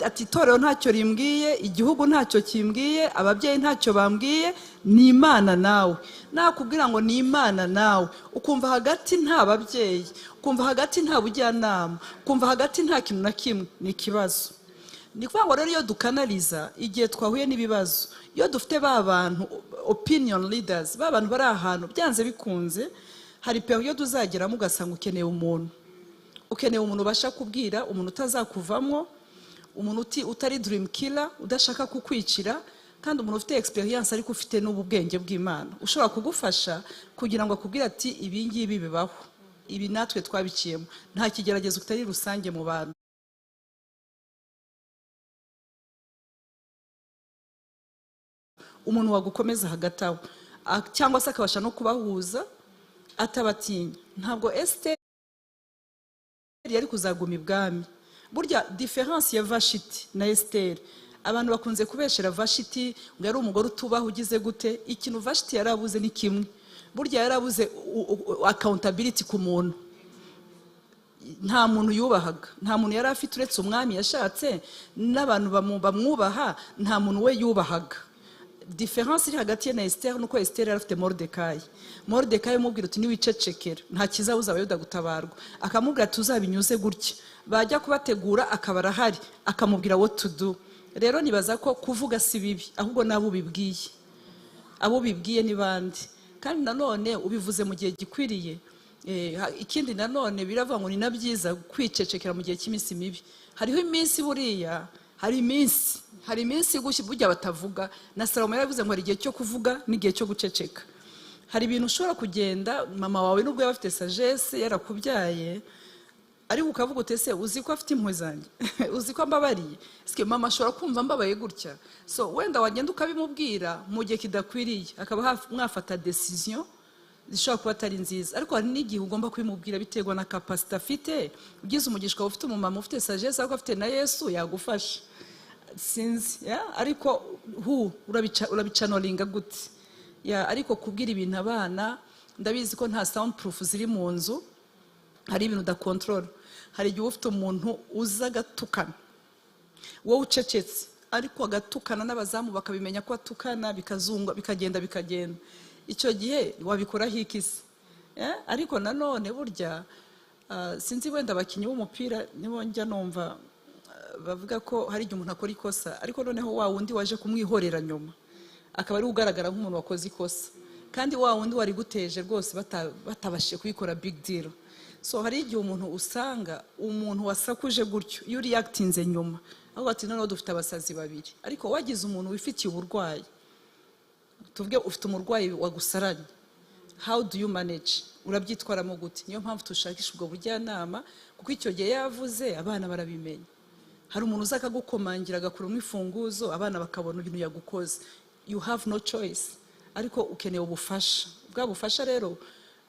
Ati itorero ntacyo rimbwiye, igihugu ntacyo kimbwiye, ababyeyi ntacyo bambwiye, ni imana nawe. Nakubwira ngo ni imana nawe, ukumva hagati nta babyeyi, ukumva hagati nta bujyanama, ukumva hagati nta kintu na kimwe, ni ikibazo. Ni kuvuga ngo rero iyo dukanaliza igihe twahuye n'ibibazo, iyo dufite ba bantu opinion leaders, ba bantu bari ahantu byanze bikunze, hari periode uzageramo ugasanga ukeneye umuntu ubasha kubwira, umuntu utazakuvamo, umuntu utari dream killer, udashaka kukwicira, kandi umuntu ufite experience ariko ufite n'ubwenge bw'Imana, ushobora kugufasha kugira ngo akubwire ati ibi ngibi bibaho, ibi natwe twabiciyemo. Nta kigeragezo kitari rusange mu bantu. Umuntu wagukomeza hagati aho, cyangwa se akabasha no kubahuza atabatinya. Ntabwo Esther yari kuzaguma ibwami. Burya difference ya Vashiti na Esther, abantu bakunze kubeshera Vashiti ngo yari umugore utubaho ugize gute. Ikintu Vashiti yarabuze ni kimwe, burya yarabuze accountability ku muntu. Nta muntu yubahaga, nta muntu yari afite uretse umwami yashatse, n'abantu bamwubaha, nta muntu we yubahaga. Difference iri hagati ye na Esther nuko Esther yari afite Mordecai. Mordecai umubwira uti niwicecekera nta kizabuza abayuda gutabarwa, akamubwira tuzabinyuze gutya, bajya kubategura akaba arahari, akamubwira what to do. Rero nibaza ko kuvuga si bibi, ahubwo nabo bibwiye, abo bibwiye ni bandi, kandi nanone ubivuze mu gihe gikwiriye. Ikindi nanone biravuga ngo ni nabyiza kwicecekera mu gihe cy'iminsi mibi. Hariho iminsi buriya, hari iminsi gushya burya batavuga. Na Salomo yaravuze ngo hari igihe cyo kuvuga n'igihe cyo guceceka. Hari ibintu ushobora kugenda, mama wawe nubwo yaba afite sagesse yarakubyaye, ariko ukavuga utese uzi ko afite impuhwe zanjye, uzi ko mbabariye, eske mama ashobora kumva mbabaye gutya. So wenda wagenda ukabimubwira mu gihe kidakwiriye, akaba mwafata decision zishobora kuba atari nziza. Ariko hari n'igihe ugomba kubimubwira biterwa na capacity afite. Ugize umugisha ufite umumama ufite sagesse ariko afite na Yesu yagufasha, sinzi ariko urabicanolinga gute. Ariko kubwira ibintu abana, ndabizi ko nta soundproof ziri mu nzu, hari ibintu udakontorora. Hari igihe ufite umuntu uza agatukana, wowe ucecetse, ariko agatukana n'abazamu bakabimenya ko atukana, bikazungwa bikagenda. Icyo gihe wabikoraho ikisi. Ariko nanone burya sinzi wenda abakinnyi b'umupira nibo njya numva bavuga ko hari igihe umuntu akora ikosa, ariko noneho wa wundi waje kumwihorera nyuma akaba ari ugaragara nk'umuntu wakoze ikosa, kandi wa wundi wari guteje rwose batabashije kuyikora big deal. So hari igihe umuntu usanga umuntu wasakuje gutyo, iyo reactinze nyuma aho ati noneho dufite abasazi babiri. Ariko wagize umuntu wifitiye uburwayi, tuvuge ufite umurwayi wagusaranye, how do you manage? Urabyitwaramo gute? Niyo mpamvu tushakisha ubwo bujyanama, kuko icyo gihe yavuze abana barabimenya. Hari umuntu uza akagukomangira agakura umwifunguzo, abana bakabona ibintu yagukoze. You have no choice, ariko ukeneye ubufasha. Bwa bufasha rero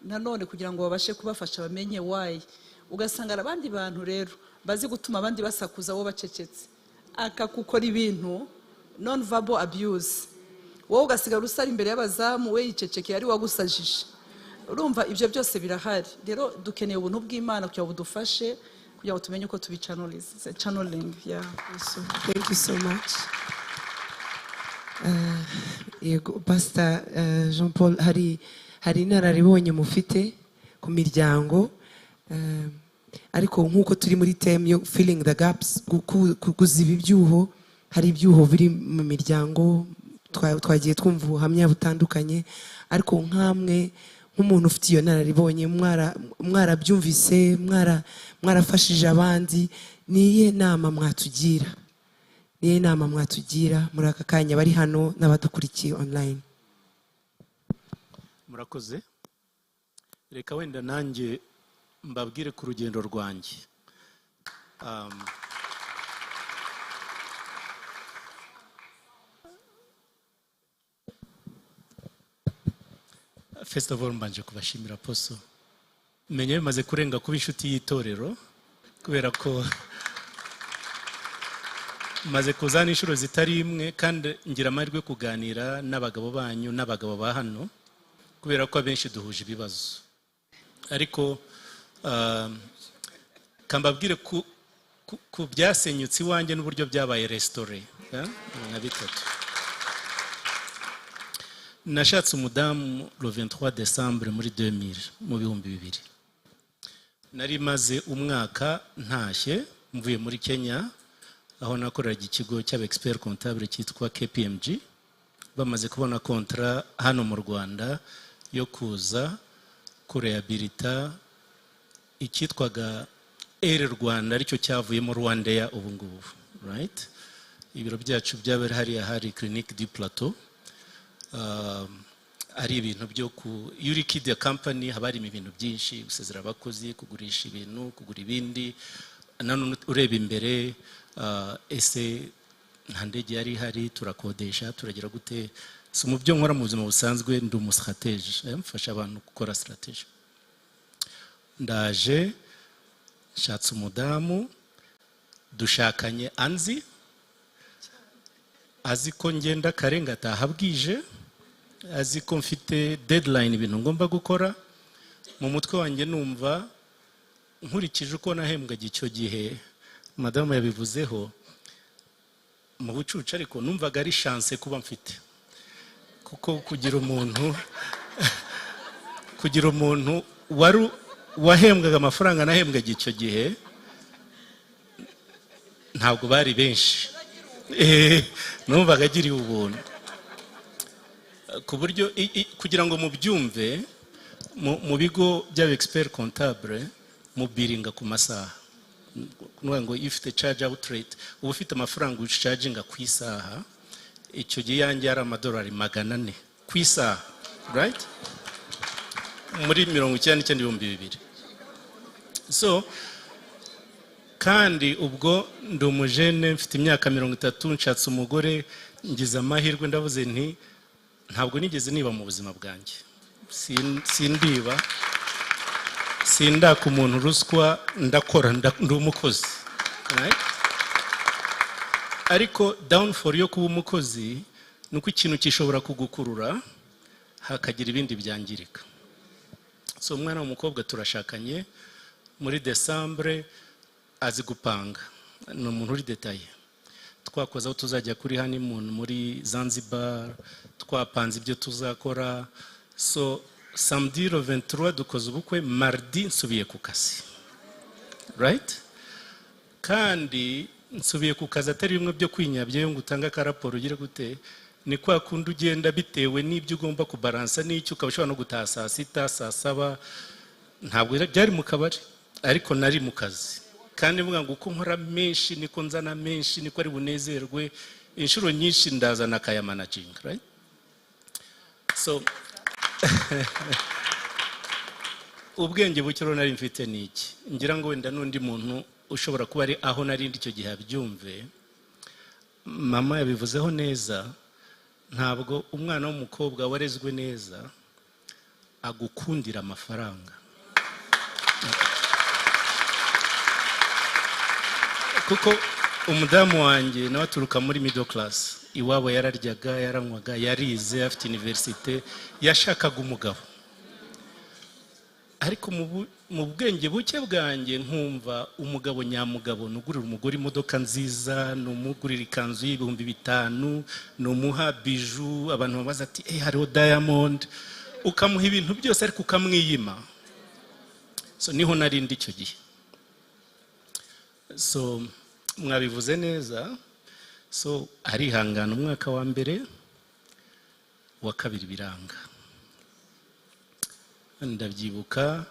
nanone kugira ngo babashe kubafasha bamenye why. Ugasanga abandi bantu rero bazi gutuma abandi basakuza wo bacecetse, akakukora ibintu non verbal abuse, wowe ugasigara usara imbere y'abazamu, we yicecekeye ari wagusajije. Urumva ibyo byose birahari. Rero dukeneye ubuntu bw'Imana kugira ngo budufashe kugira ngo tumenye uko tubicanolize. Channeling, So, thank you so much. Pastor Jean Paul, hari inararibonye mufite ku miryango, ariko nk'uko turi muri theme yo filling the gaps, kuziba ibyuho. Hari ibyuho biri mu miryango, twagiye twumva ubuhamya butandukanye, ariko nk'amwe nk'umuntu ufite iyo nararibonye, mwarabyumvise, mwarafashije abandi, niye nama mwatugira? Niye nama mwatugira muri aka kanya bari hano n'abadukurikiye online? Murakoze. Reka wenda nanjye mbabwire ku rugendo rwanjye. First of all, mbanje kubashimira Apostle. Menye bimaze kurenga kuba inshuti y'itorero, kubera ko maze kuzana inshuro zitari imwe, kandi ngira amahirwe kuganira n'abagabo banyu n'abagabo ba hano, kubera ko abenshi duhuje ibibazo. Ariko kambabwire ku byasenyutse iwanjye n'uburyo byabaye restore na bitatu. Nashatse umudamu le 23 décembre muri 2000 mu bihumbi 2000. Nari maze umwaka ntashye mvuye muri Kenya aho nakoraga ikigo cy'abexpert comptable cyitwa KPMG. Bamaze kubona kontra hano mu Rwanda yo kuza kurehabilita icyitwaga Air Rwanda aricyo cyavuyemo Rwandair ubu ngubu, right? Ibiro byacu byabera hari Clinique du Plateau. Ari ibintu byo ku Eurikid company habari ibintu byinshi, gusezera abakozi, kugurisha ibintu, kugura ibindi. Nano ureba imbere ese nta ndege yari hari, turakodesha, turagira gute. So mu byo nkora mu buzima busanzwe ndi umusitratege, mfasha abantu gukora strategy. Ndaje shatse umudamu dushakanye anzi azi ko ngenda karenga tahabwije, azi ko mfite deadline ibintu ngomba gukora. Mu mutwe wanjye numva nkurikije uko nahembwaga icyo gihe, madamu yabivuzeho mu bucucu, ariko numvaga ari chance kuba mfite, kuko kugira umuntu wari wahembwaga amafaranga nahembwaga icyo gihe ntabwo bari benshi. Numvaga agiriye ubuntu ku buryo kugira ngo mubyumve mu bigo by'abexpert comptable mubiringa ku masaha. Ngo ifite charge out rate uba ufite amafaranga ucharginga ku isaha. Icyo gihe yanjye ari amadolari 400 ku isaha, right? Muri 1992. So kandi ubwo ndi umujene mfite imyaka 30, nshatse umugore, ngize amahirwe, ndavuze nti ntabwo nigeze niba mu buzima bwanjye, sindiba, sindaka umuntu ruswa, ndakora, ndi umukozi, right? Ariko downfall yo kuba umukozi nuko ikintu kishobora kugukurura hakagira ibindi byangirika. So umwana w'umukobwa turashakanye muri Decembre, azi gupanga, ni umuntu uri detaye. Twakoze aho tuzajya kuri honeymoon muri Zanzibar, twapanze ibyo tuzakora. So samedi le 23 dukoze ubukwe, mardi nsubiye ku kazi, right? Kandi nsubiye ku kazi atari bimwe byo kwinyabye ngo utanga ka raporo ugire gute, ni kwa kundi ugenda bitewe n'ibyo ugomba kubalansa n'icyo ukaba ushobora no gutaha saa 6 saa 7. Ntabwo byari mu kabari, ariko nari mu kazi. Kandi mvuga ngo uko nkora menshi niko nzana menshi, niko ari bunezerwe. Inshuro nyinshi ndazana kaya managing, right? So ubwenge bukiro nari mfite niki, ngira ngo wenda n'undi muntu ushobora kuba ari aho narindi icyo gihe abyumve. Mama yabivuzeho neza, ntabwo umwana w'umukobwa warezwe neza agukundira amafaranga, kuko umudamu wanjye nawe aturuka muri middle class. Iwabo yararyaga, yaranywaga, yarize, afite universite, yashakaga umugabo. Ariko mu bwenge buke bwanjye nkumva umugabo nyamugabo nugurira umugore imodoka nziza, numugurira ikanzu y'ibihumbi 5, numuha biju, abantu babaza ati hariho diamond, ukamuha ibintu byose ariko ukamwiyima. So niho narindi icyo gihe. So mwabivuze neza. So arihangana umwaka wa mbere, wa kabiri biranga. Ndabyibuka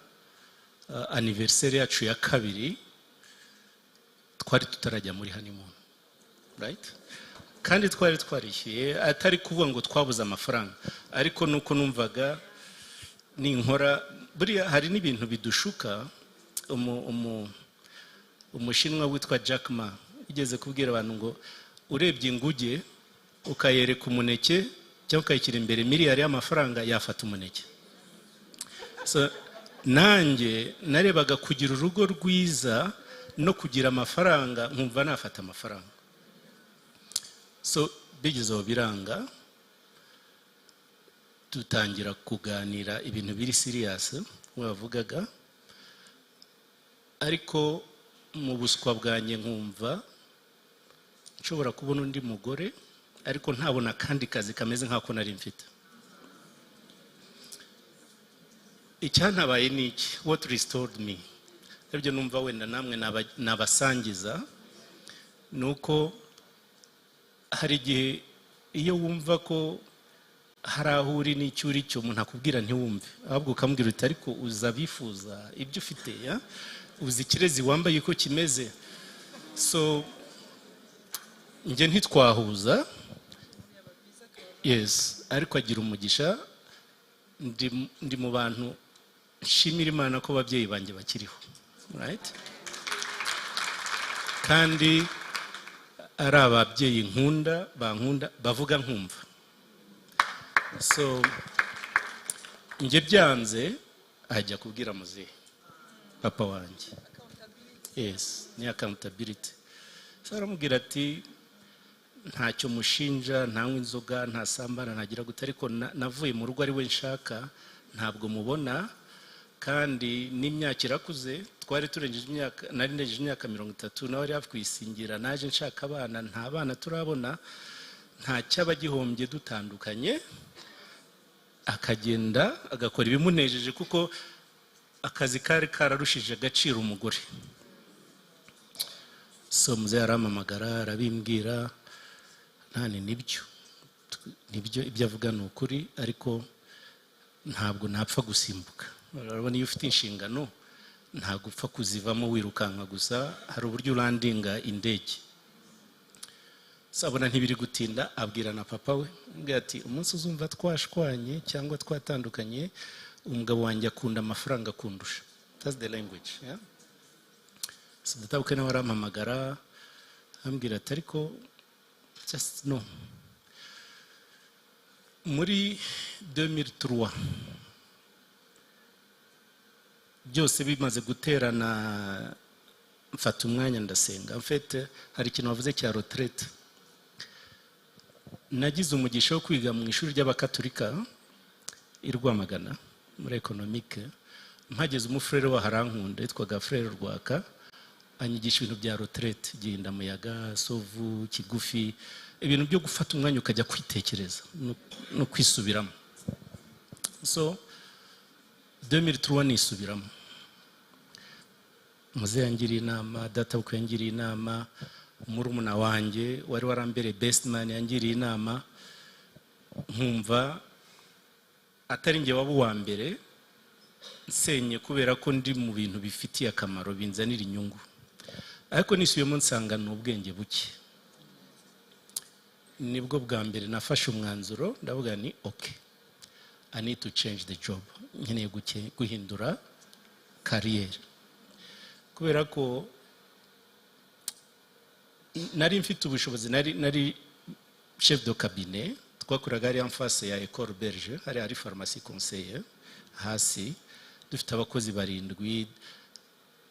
anniversaire yacu ya kabiri twari tutarajya muri honeymoon, right? Kandi twari twarishyuye, atari kuvuga ngo twabuze amafaranga, ariko nuko numvaga ninkora buriya hari n'ibintu bidushuka. Umushinwa witwa Jack Ma igeze kubwira abantu ngo urebye inguge ukayereka umuneke cyangwa ukayikira imbere miliyari y'amafaranga yafata umuneke. So nanjye narebaga kugira urugo rwiza no kugira amafaranga nkumva nafata amafaranga. So bigezeho biranga, dutangira kuganira ibintu biri serious bavugaga, ariko mu buswa bwanjye nkumva nshobora kubona undi mugore ariko ntabona kandi kazi kameze nk'ako nari mfite. Icyantabaye ni iki? What restored me? Ibyo numva wenda namwe nabasangiza nuko hari igihe iyo wumva ko hari aho uri n'icyo uri cyo umuntu akubwira ntiwumve, ahubwo ukambwira uti ariko uza bifuza ibyo ufite, uzi ikirezi wambaye uko kimeze. So njye ntitwahuza, yes, ariko agira umugisha. Ndi mu bantu nshimira Imana ko ababyeyi banjye bakiriho, right? Kandi ari ababyeyi nkunda, bankunda, bavuga nkumva. So njye byanze ajya kubwira muzehe papa wanjye, yes, ni accountability. So aramubwira ati ntacyo mushinja, ntanywa inzoga, ntasambana, ntagira gute, ariko navuye mu rugo ari we nshaka, ntabwo mubona, kandi n'imyaka irakuze, twari turengeje imyaka, nari ndejeje imyaka 30, nawe ari hafi kwisingira, naje nshaka abana, nta bana turabona, nta cyaba gihombye dutandukanye. Akagenda agakora ibimunejeje kuko akazi kari kararushije agaciro umugore. So muzehe arampamagara arabimbwira, nani nibyo ibyo avuga ni ukuri, ariko ntabwo napfa gusimbuka. Urabona iyo ufite inshingano ntabwo upfa kuzivamo wirukanka gusa, hari uburyo urandinga indege. Sabona ntibiri gutinda, abwira na papa we, ambwira ati umunsi uzumva twashwanye cyangwa twatandukanye, umugabo wanjye akunda amafaranga kundusha. That's the language, yeah? So databuke nawe arampamagara ambwira ati ariko just no. Muri 2003 byose bimaze guterana, mfata umwanya ndasenga. En fait hari ikintu wavuze cya retraite. Nagize umugisha wo kwiga mu ishuri ry'abakatolika i Rwamagana muri economique. Mpageze umufrere wa harankunda yitwaga Frere Rwaka, anyigisha ibintu bya retraite, genda muyaga, sovu, kigufi, ibintu byo gufata umwanya ukajya kwitekereza no kwisubiramo. So 2003 nisubiramo. Muzehe yangiriye inama, data bukwe yangiriye inama, murumuna wanjye wari warambere best man yangiriye inama, nkumva atari njye waba uwa mbere nsenye kubera ko ndi mu bintu bifitiye akamaro, binzanira inyungu. Ariko nisubiyemo nsanga ni ubwenge buke. Nibwo bwa mbere nafashe umwanzuro, ndavuga ni okay, I need to change the job, nkeneye guhindura kariyeri. Kubera ko nari mfite ubushobozi, nari chef de cabinet, twakoraga ari en face ya Ecole Belge, hari pharmacie conseiller hasi, dufite abakozi 7,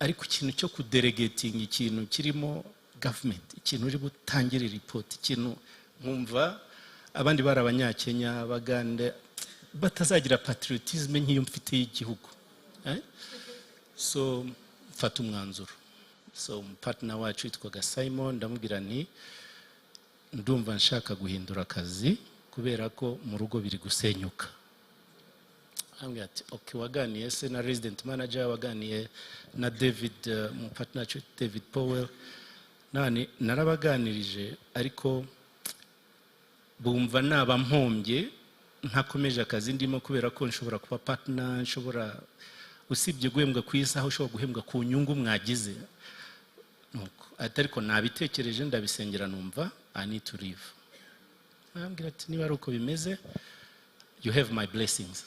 ariko ikintu cyo kudelegating, ikintu kirimo government, ikintu uri butangire report, ikintu nkumva abandi bari abanyakenya, abagande batazagira patriotisme nk'iyo mfite y'igihugu. So mfata umwanzuro. So partner wacu yitwaga Simon, ndamubwira nti ndumva nshaka guhindura akazi kubera ko mu rugo biri gusenyuka. Ambwira ati okay, waganiye se na resident manager, waganiye na David, mu partner wacu David Powell, nani narabaganirije, ariko bumva naba mpombye ntakomeje akazi ndimo, kubera ko nshobora kuba partner, nshobora usibye guhembwa ku isaha, ushobora guhembwa ku nyungu mwagize. Ariko nabitekereje ndabisengera, numva I need to leave. Ambwira ati niba ari uko bimeze, you have my blessings.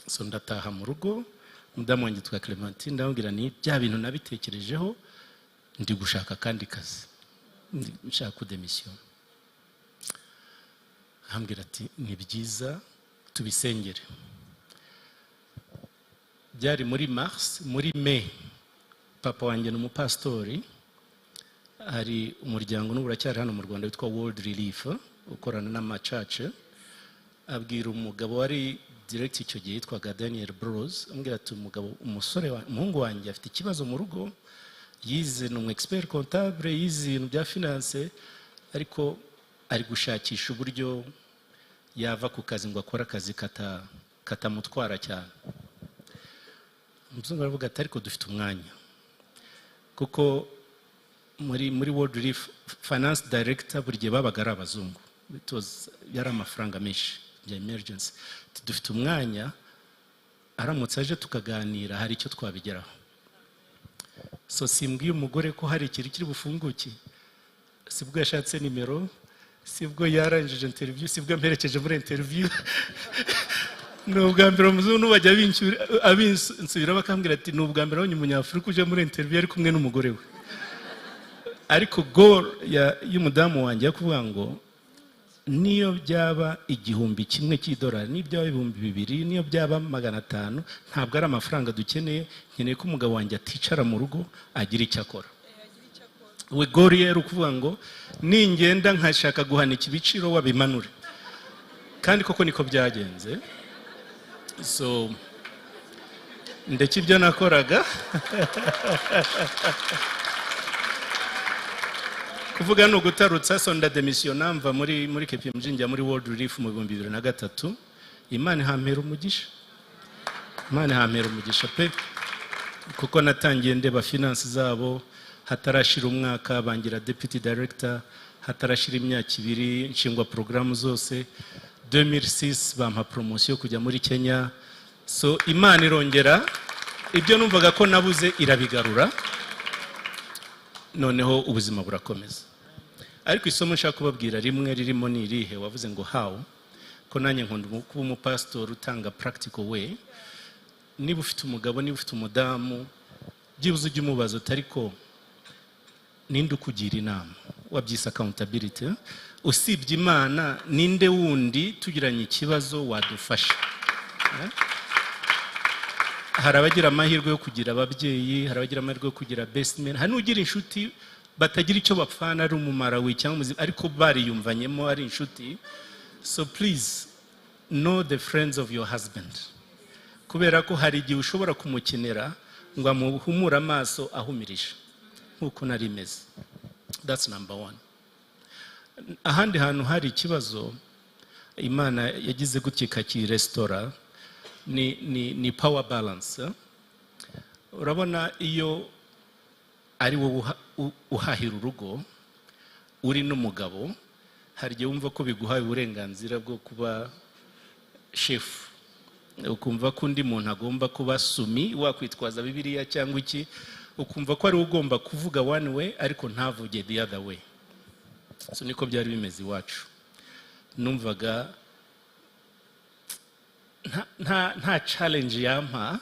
So ndataha mu rugo, mudamu wanjye twa Clementine, ndamubwira ni bya bintu nabitekerejeho, ndi gushaka kandi kazi, nshaka kudemission. Ambwira ati ni byiza tubisengere. Byari muri Mars. Muri May papa wanjye ni umupastori, hari umuryango n'uburacyari hano mu Rwanda witwa World Relief, ukorana n'amacaca. Abwira umugabo wari direct icyo gihe yitwaga Daniel Bros, ambwira ati umuhungu wanjye afite ikibazo mu rugo, yize ni umu expert comptable, yize ibintu bya finance, ariko ari gushakisha uburyo yava ku kazi ngo akore akazi katamutwara cyane. Umuzungu aravuga ati ariko dufite umwanya, kuko muri World Relief Finance Director buri gihe babaga ari abazungu, yari amafaranga menshi ya emergency. Dufite umwanya, aramutse aje tukaganira hari icyo twabigeraho. So simbwiye umugore ko hari ikintu kiri bufunguke, sibwo yashatse nimero, sibwo yarangije interview, sibwo mperekeje muri interview. N'ubwa mbere umuzungu bajya abinsubira bakambwira ati n'ubwa mbere abonye umunyafurika uje muri interview ari kumwe n'umugore we. Ariko goal y'umudamu wanjye kuvuga ngo niyo byaba $1,000 cy'idolari, niyo byaba $2,000, niyo byaba $500, ntabwo ari amafaranga dukeneye. Nkeneye ko umugabo wanjye aticara mu rugo agira icyo akora. We goal rero kuvuga ngo ningenda nkashaka guhanika ibiciro wabimanure, kandi koko niko byagenze. So ndetse ibyo nakoraga kuvuga no gutarutsa, so ndademisiona mva muri KPMG njya muri World Relief mu 2003. Imana ihampera umugisha, Imana ihampera umugisha pe, kuko natangiye ndeba finance zabo hatarashira umwaka, bangira deputy director, hatarashira imyaka 2 nshingwa programu zose. 2006 bampa promotion kujya muri Kenya. So Imana irongera ibyo numvaga ko nabuze irabigarura, noneho ubuzima burakomeza. Ariko isomo nshaka kubabwira rimwe ririmo ni irihe, wavuze ngo how, ko nanjye nkunda kuba umupastor utanga practical way. Niba ufite umugabo, niba ufite umudamu, byibuze ujye umubaza ariko ninde ukugira inama, wabyise accountability. Usibye Imana ninde wundi tugiranye ikibazo wadufasha? Hari abagira amahirwe yo kugira ababyeyi, hari abagira amahirwe yo kugira best man, hari n'ugira inshuti batagira icyo bapfana, ari umumara we cyangwa umuzima, ariko bariyumvanyemo ari inshuti. So please know the friends of your husband, kubera ko hari igihe ushobora kumukenera ngo amuhumure amaso ahumirisha nkuko nari meze. That's number one. Ahandi hantu hari ikibazo Imana yagize gutya ikakirestora ni power balance. Urabona iyo ari wowe uhahira urugo uri n'umugabo, hari igihe wumva ko biguhaye uburenganzira bwo kuba chef, ukumva ko undi muntu agomba kuba sumi, wakwitwaza Bibiliya cyangwa iki, ukumva ko ari ugomba kuvuga one way ariko ntavuge the other way. So niko byari bimeze iwacu. Numvaga nta challenge yampa,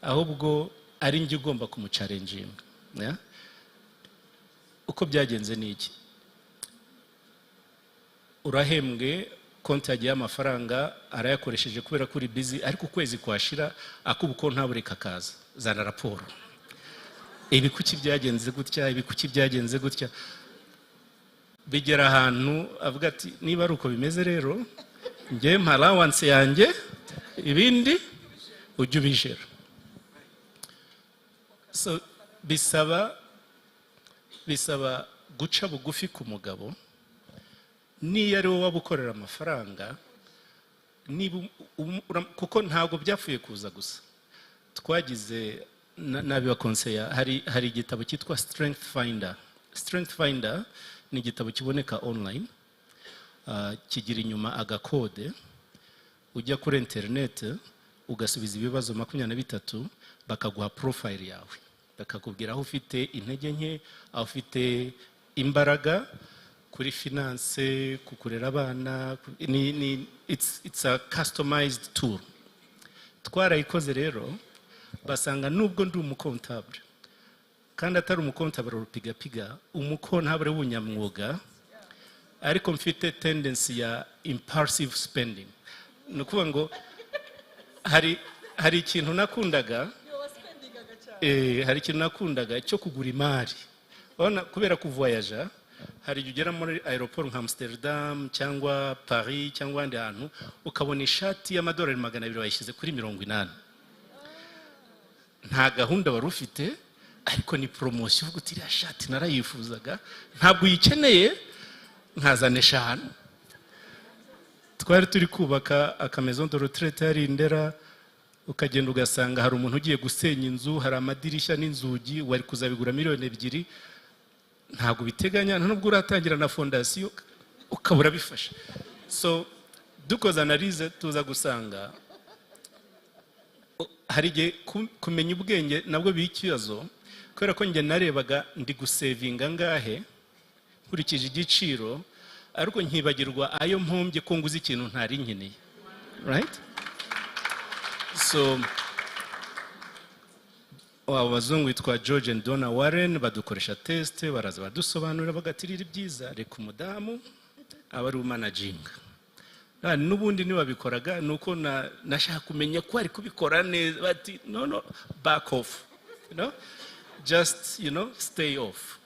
ahubwo ari njye ugomba kumuchallenging. Uko byagenze niki, urahembwe, konti yagiye amafaranga arayakoresheje kubera kuri busy, ariko ukwezi kwashira akubuko ntabureka kaza zana raporo, ibi kuki byagenze gutya, ibi kuki byagenze gutya. Bigera ahantu avuga ati niba ari uko bimeze rero njye mpa allowance yanjye, ibindi ujye ubijera. So bisaba guca bugufi ku mugabo, niyo ari wowe wabukorera amafaranga, kuko ntabwo byapfuye kuza gusa. Twagize nabiba conseiller, hari igitabo cyitwa Strength Finder. Strength Finder ni igitabo kiboneka online, kigira inyuma agakode, ujya kuri internet ugasubiza ibibazo 23 bakaguha profile yawe, bakakubwira aho ufite intege nke, aho ufite imbaraga kuri finance, kukurera abana. It's a customized tool. Twarayikoze rero basanga nubwo ndi umukontable kandi atari umukontable rupigapiga, umukontable w'unyamwuga, ariko mfite tendency ya impulsive spending. Nukuvuga ngo hari ikintu nakundaga, hari ikintu nakundaga cyo kugura imari. Urabona kubera kuvoyaja, hari igihe ugera muri aeroport nka Amsterdam cyangwa Paris cyangwa ahandi hantu ukabona ishati y'amadolari 200 bayishyize kuri 80. Nta gahunda wari ufite, ariko ni promotion uvuga uti iriya shati narayifuzaga ntabwo uyikeneye nkazana 5. Twari turi kubaka aka maison de retraite hari Ndera, ukagenda ugasanga hari umuntu ugiye gusenya inzu, hari amadirishya n'inzugi, wari kuzabigura miliyoni 2, ntabwo biteganya nubwo uratangira na fondation ukabura bifasha. So dukoze analyse tuza gusanga hari igihe kumenya ubwenge nabwo bikibazo, kubera ko njye narebaga ndi gusevinga ngahe nkurikije igiciro, ariko nkibagirwa ayo mpombye ko nguze ikintu ntari nkeneye, right? So abazungu witwa George and Donna Warren badukoresha test, baraza badusobanurira bagatirira ibyiza, reka umudamu aba ari managing. N'ubundi niwabikoraga nuko nashaka kumenya ko ari kubikora neza, bati no back off, you know, just stay off.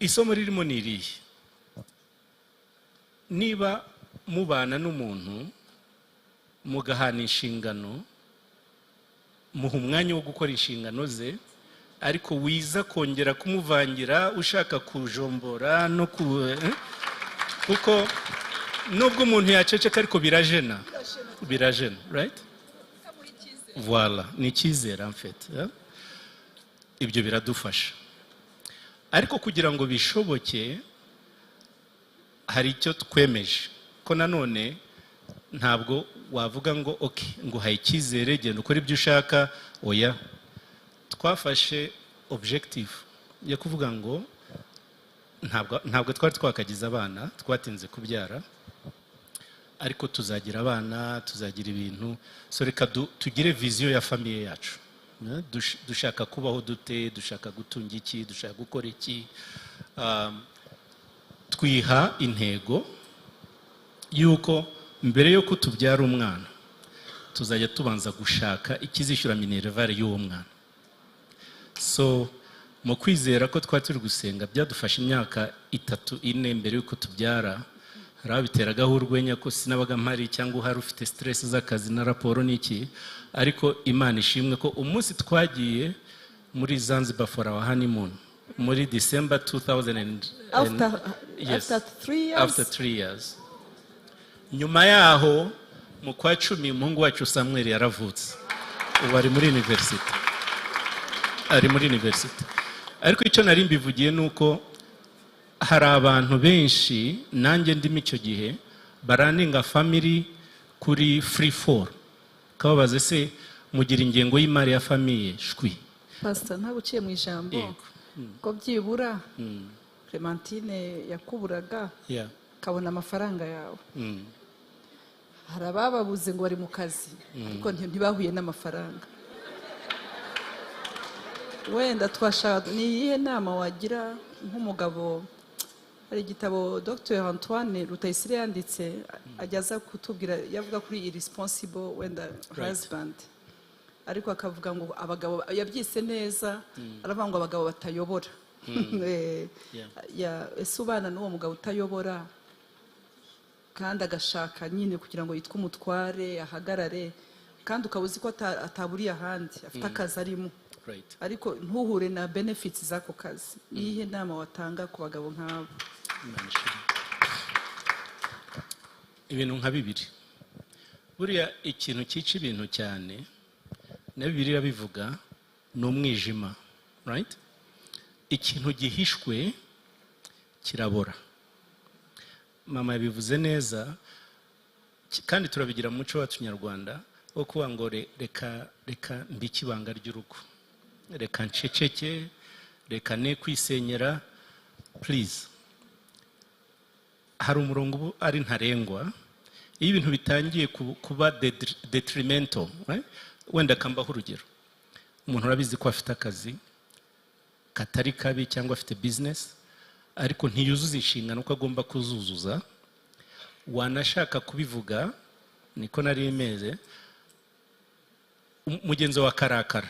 Isomo ririmo niriye, niba mubana n'umuntu mugahana inshingano, muha umwanya wo gukora inshingano ze, ariko wiza kongera kumuvangira ushaka kujombora no kuko nubwo umuntu yaceceka ariko birajena, right? Voilà, ni icyizere en fait. Ibyo biradufasha, ariko kugira ngo bishoboke hari icyo twemeje ko nanone ntabwo wavuga ngo okay nguhaye icyizere genda ukora ibyo ushaka. Oya, twafashe objective ya kuvuga ngo ntabwo twari twakagize abana, twatinze kubyara, ariko tuzagira abana, tuzagira ibintu. So reka tugire vision ya famille yacu, dushaka kubaho dute, dushaka gutunga iki, dushaka gukora iki. Twiha intego yuko mbere yo kutubyara umwana tuzajya tubanza gushaka ikizishyura minervare y'uwo mwana. So mu kwizera ko twari turi gusenga byadufashe imyaka 3-4 mbere yuko tubyara, hari abiteragaho urwenya ko sinabaga mpari cyangwa hari ufite stress z'akazi na raporo n'iki, ariko Imana ishimwe ko umunsi twagiye muri Zanzibar for our honeymoon muri December 2000 after 3 years. Nyuma yaho mu kwa 10 umuhungu wacu Samuel yaravutse, ubu ari muri university. Ariko icyo nari mbivugiye nuko hari abantu benshi nanjye ndimo icyo gihe baraninga family kuri free fall, kababaze se mugira ingengo y'imari ya famille shwi. Pastor ntabwo uciye mu ijambo ko byibura Clementine yakuburaga kabona amafaranga yawe. Hari abababuze ngo bari mu kazi ariko ntibahuye n'amafaranga. Wenda twashaka ni iyihe nama wagira nk'umugabo? Hari igitabo Dr. Antoine Rutayisire yanditse ajyaza kutubwira, yavuga kuri irresponsible wenda husband, ariko akavuga ngo abagabo yabyise neza, aravuga ngo abagabo batayobora. Ese ubana n'uwo mugabo utayobora kandi agashaka nyine kugira ngo yitwe umutware ahagarare, kandi ukabuzi ko ataburiye ahandi afite akazi arimo, ariko ntuhure na benefits z'ako kazi. Iyihe nama watanga ku bagabo nk'abo? Ibintu nka bibiri. Buriya ikintu cyica ibintu cyane na Bibiliya bivuga ni umwijima, right? Ikintu gihishwe kirabora. Mama yabivuze neza, kandi turabigira mu muco wacu Nyarwanda wo kuvuga ngo reka mbikibanga ry'urugo, reka nceceke, reka ne kwisenyera. Please, hari umurongo ubu ari ntarengwa iyo ibintu bitangiye kuba detrimental, right? Wenda kambaho urugero, umuntu urabizi ko afite akazi katari kabi cyangwa afite business, ariko ntiyuzuza inshingano ko agomba kuzuzuza. Wanashaka kubivuga niko nari imeze, mugenzi wa karakara,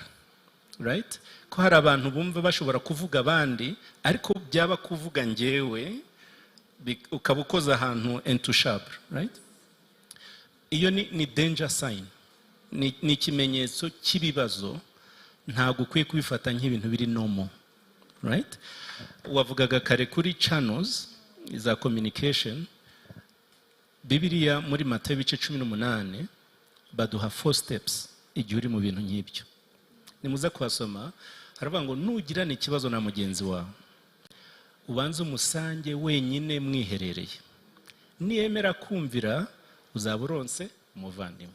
right? Ko hari abantu bumva bashobora kuvuga abandi, ariko byaba kuvuga njyewe ukaba ukoze ahantu intouchable, right? Iyo ni danger sign, ni ikimenyetso cy'ibibazo ntabwo ukwiye kubifata nk'ibintu biri normal, right? Wavugaga kare kuri channels za communication. Bibiliya muri Matayo ibice 18 baduha 4 steps igihe uri mu bintu nk'ibyo. Nimuza kuhasoma, haravuga ngo nugirana ikibazo na mugenzi wawe, ubanze umusange wenyine mwiherereye. Niyemera kumvira, uzaba uronse umuvandimwe.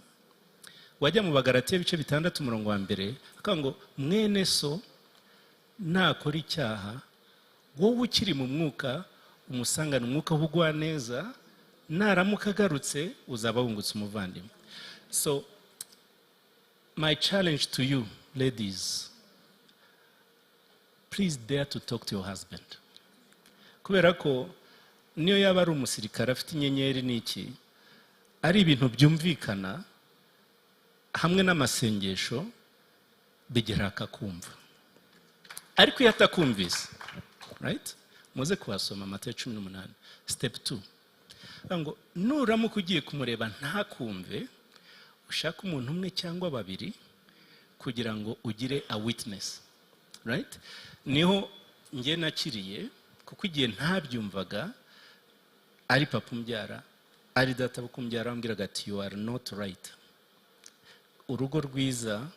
Wajya mu Bagalatiya ibice 6:1, akavuga ngo mwene so nakora icyaha, wowe ukiri mu mwuka umusangana umwuka w'ubugwa neza, naramuka agarutse uzaba wungutse umuvandimwe. So my challenge to you ladies, please dare to talk to your husband. Kubera ko niyo yaba ari umusirikare afite inyenyeri n'iki, ari ibintu byumvikana hamwe n'amasengesho bigera akakumva. Ariko iyo atakumvise, right? Muze kuhasoma Matayo 18 step 2. Ngo nuramuka ugiye kumureba ntakumve, ushaka umuntu umwe cyangwa babiri kugira ngo ugire a witness, right? Niho nge nakiriye, kuko igihe ntabyumvaga, ari papa umbyara, ari data bukumbyara, ambwiraga ati you are not right. Urugo rwiza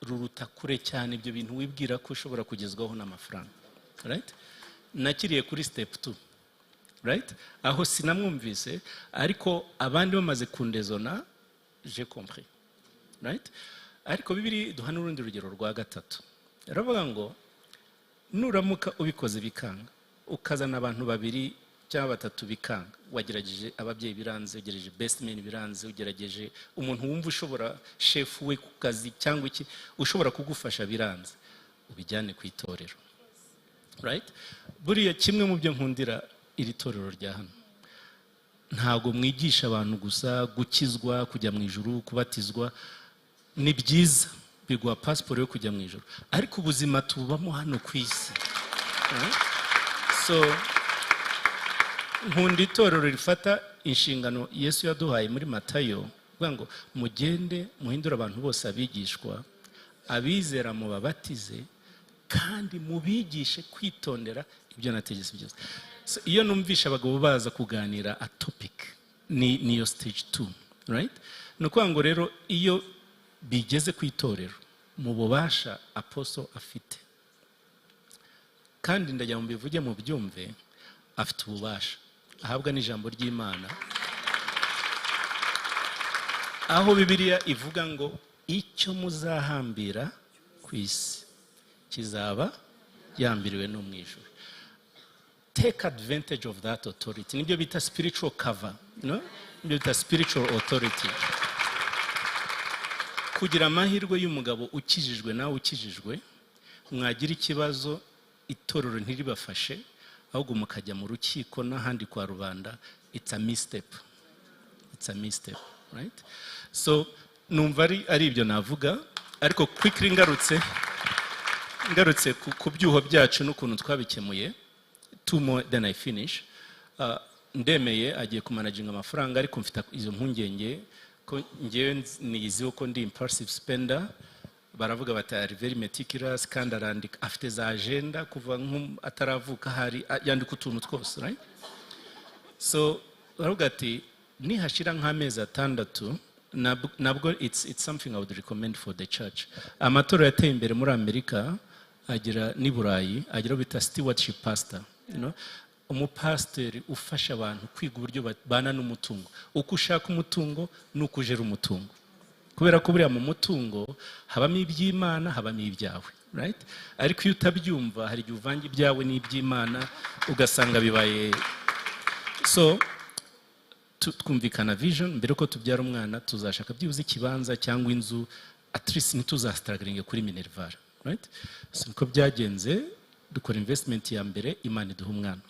ruruta kure cyane ibyo bintu wibwira ko ushobora kugezwaho n'amafaranga, right? Nakiriye kuri step 2, right? Aho sinamwumvise, ariko abandi bamaze kundezona, j'ai compris, right? Ariko Bibiri duha n'urundi rugero rwa gatatu. Aravuga ngo nuramuka ubikoze bikanga, ukazana abantu babiri cyangwa batatu bikanga, wagerageje ababyeyi biranze, ugerageje best man biranze, ugerageje umuntu wumva ushobora chef we ku kazi cyangwa iki ushobora kugufasha biranze, ubijyane ku itorero, right? Buriya kimwe mu byo nkundira iri torero rya hano, ntago mwigisha abantu gusa gukizwa, kujya mu ijuru, kubatizwa. Ni byiza, biguha passport yo kujya mu ijuru, ariko ubuzima tubamo hano ku isi, right? So nkunda itorero rifata inshingano Yesu yaduhaye muri Matayo, kuvuga ngo mugende muhindura abantu bose abigishwa, abizera mu babatize, kandi mubigishe kwitondera ibyo nategetse byose. So iyo numvisha abagabo baza kuganira a topic, niyo stage 2, right? Nukuvuga ngo rero iyo bigeze ku itorero mu bubasha apostle afite, kandi ndagira ngo mbivuge mu byumve, afite ububasha ahabwa n'ijambo ry'Imana, aho Bibiliya ivuga ngo icyo muzahambira ku isi kizaba yambiriwe no mu ijuru. Take advantage of that authority. Nibyo bita spiritual cover, no? Nibyo bita spiritual authority. Kugira amahirwe y'umugabo ukijijwe nawe ukijijwe, mwagira ikibazo itorero ntiribafashe, ahubwo mukajya mu rukiko n'ahandi kwa rubanda, it's a misstep. It's a misstep, right? So numva ari ibyo navuga, ariko quickly ngarutse ku byuho byacu n'ukuntu twabikemuye. 2 more then I finish. Ndemeye agiye kumanaginga amafaranga, ariko mfite izo mpungenge ko ngewe niyiziho ko ndi impulsive spender. Baravuga bati ari very meticulous, kandi arandika, afite za agenda kuva ataravuka, hari yandika utuntu twose, right? So baravuga ati nihashira nk'amezi 6, nabwo it's something I would recommend for the church. Amatorero yateye imbere muri Amerika, agira ni Burayi, agira bita stewardship pastor, you know, umupasiteri ufasha abantu kwiga uburyo bana n'umutungo, uko ushaka umutungo n'uko ujera umutungo, kubera ko buriya mu mutungo habamo iby'Imana, habamo ibyawe, right? Ariko iyo utabyumva, hari igihe uvanga ibyawe n'iby'Imana ugasanga bibaye. So twumvikana vision, mbere ko tubyara umwana tuzashaka byibuze ikibanza cyangwa inzu, at least ntituzastruggling kuri Minerval, right? So niko byagenze, dukora investment ya mbere, Imana iduha umwana.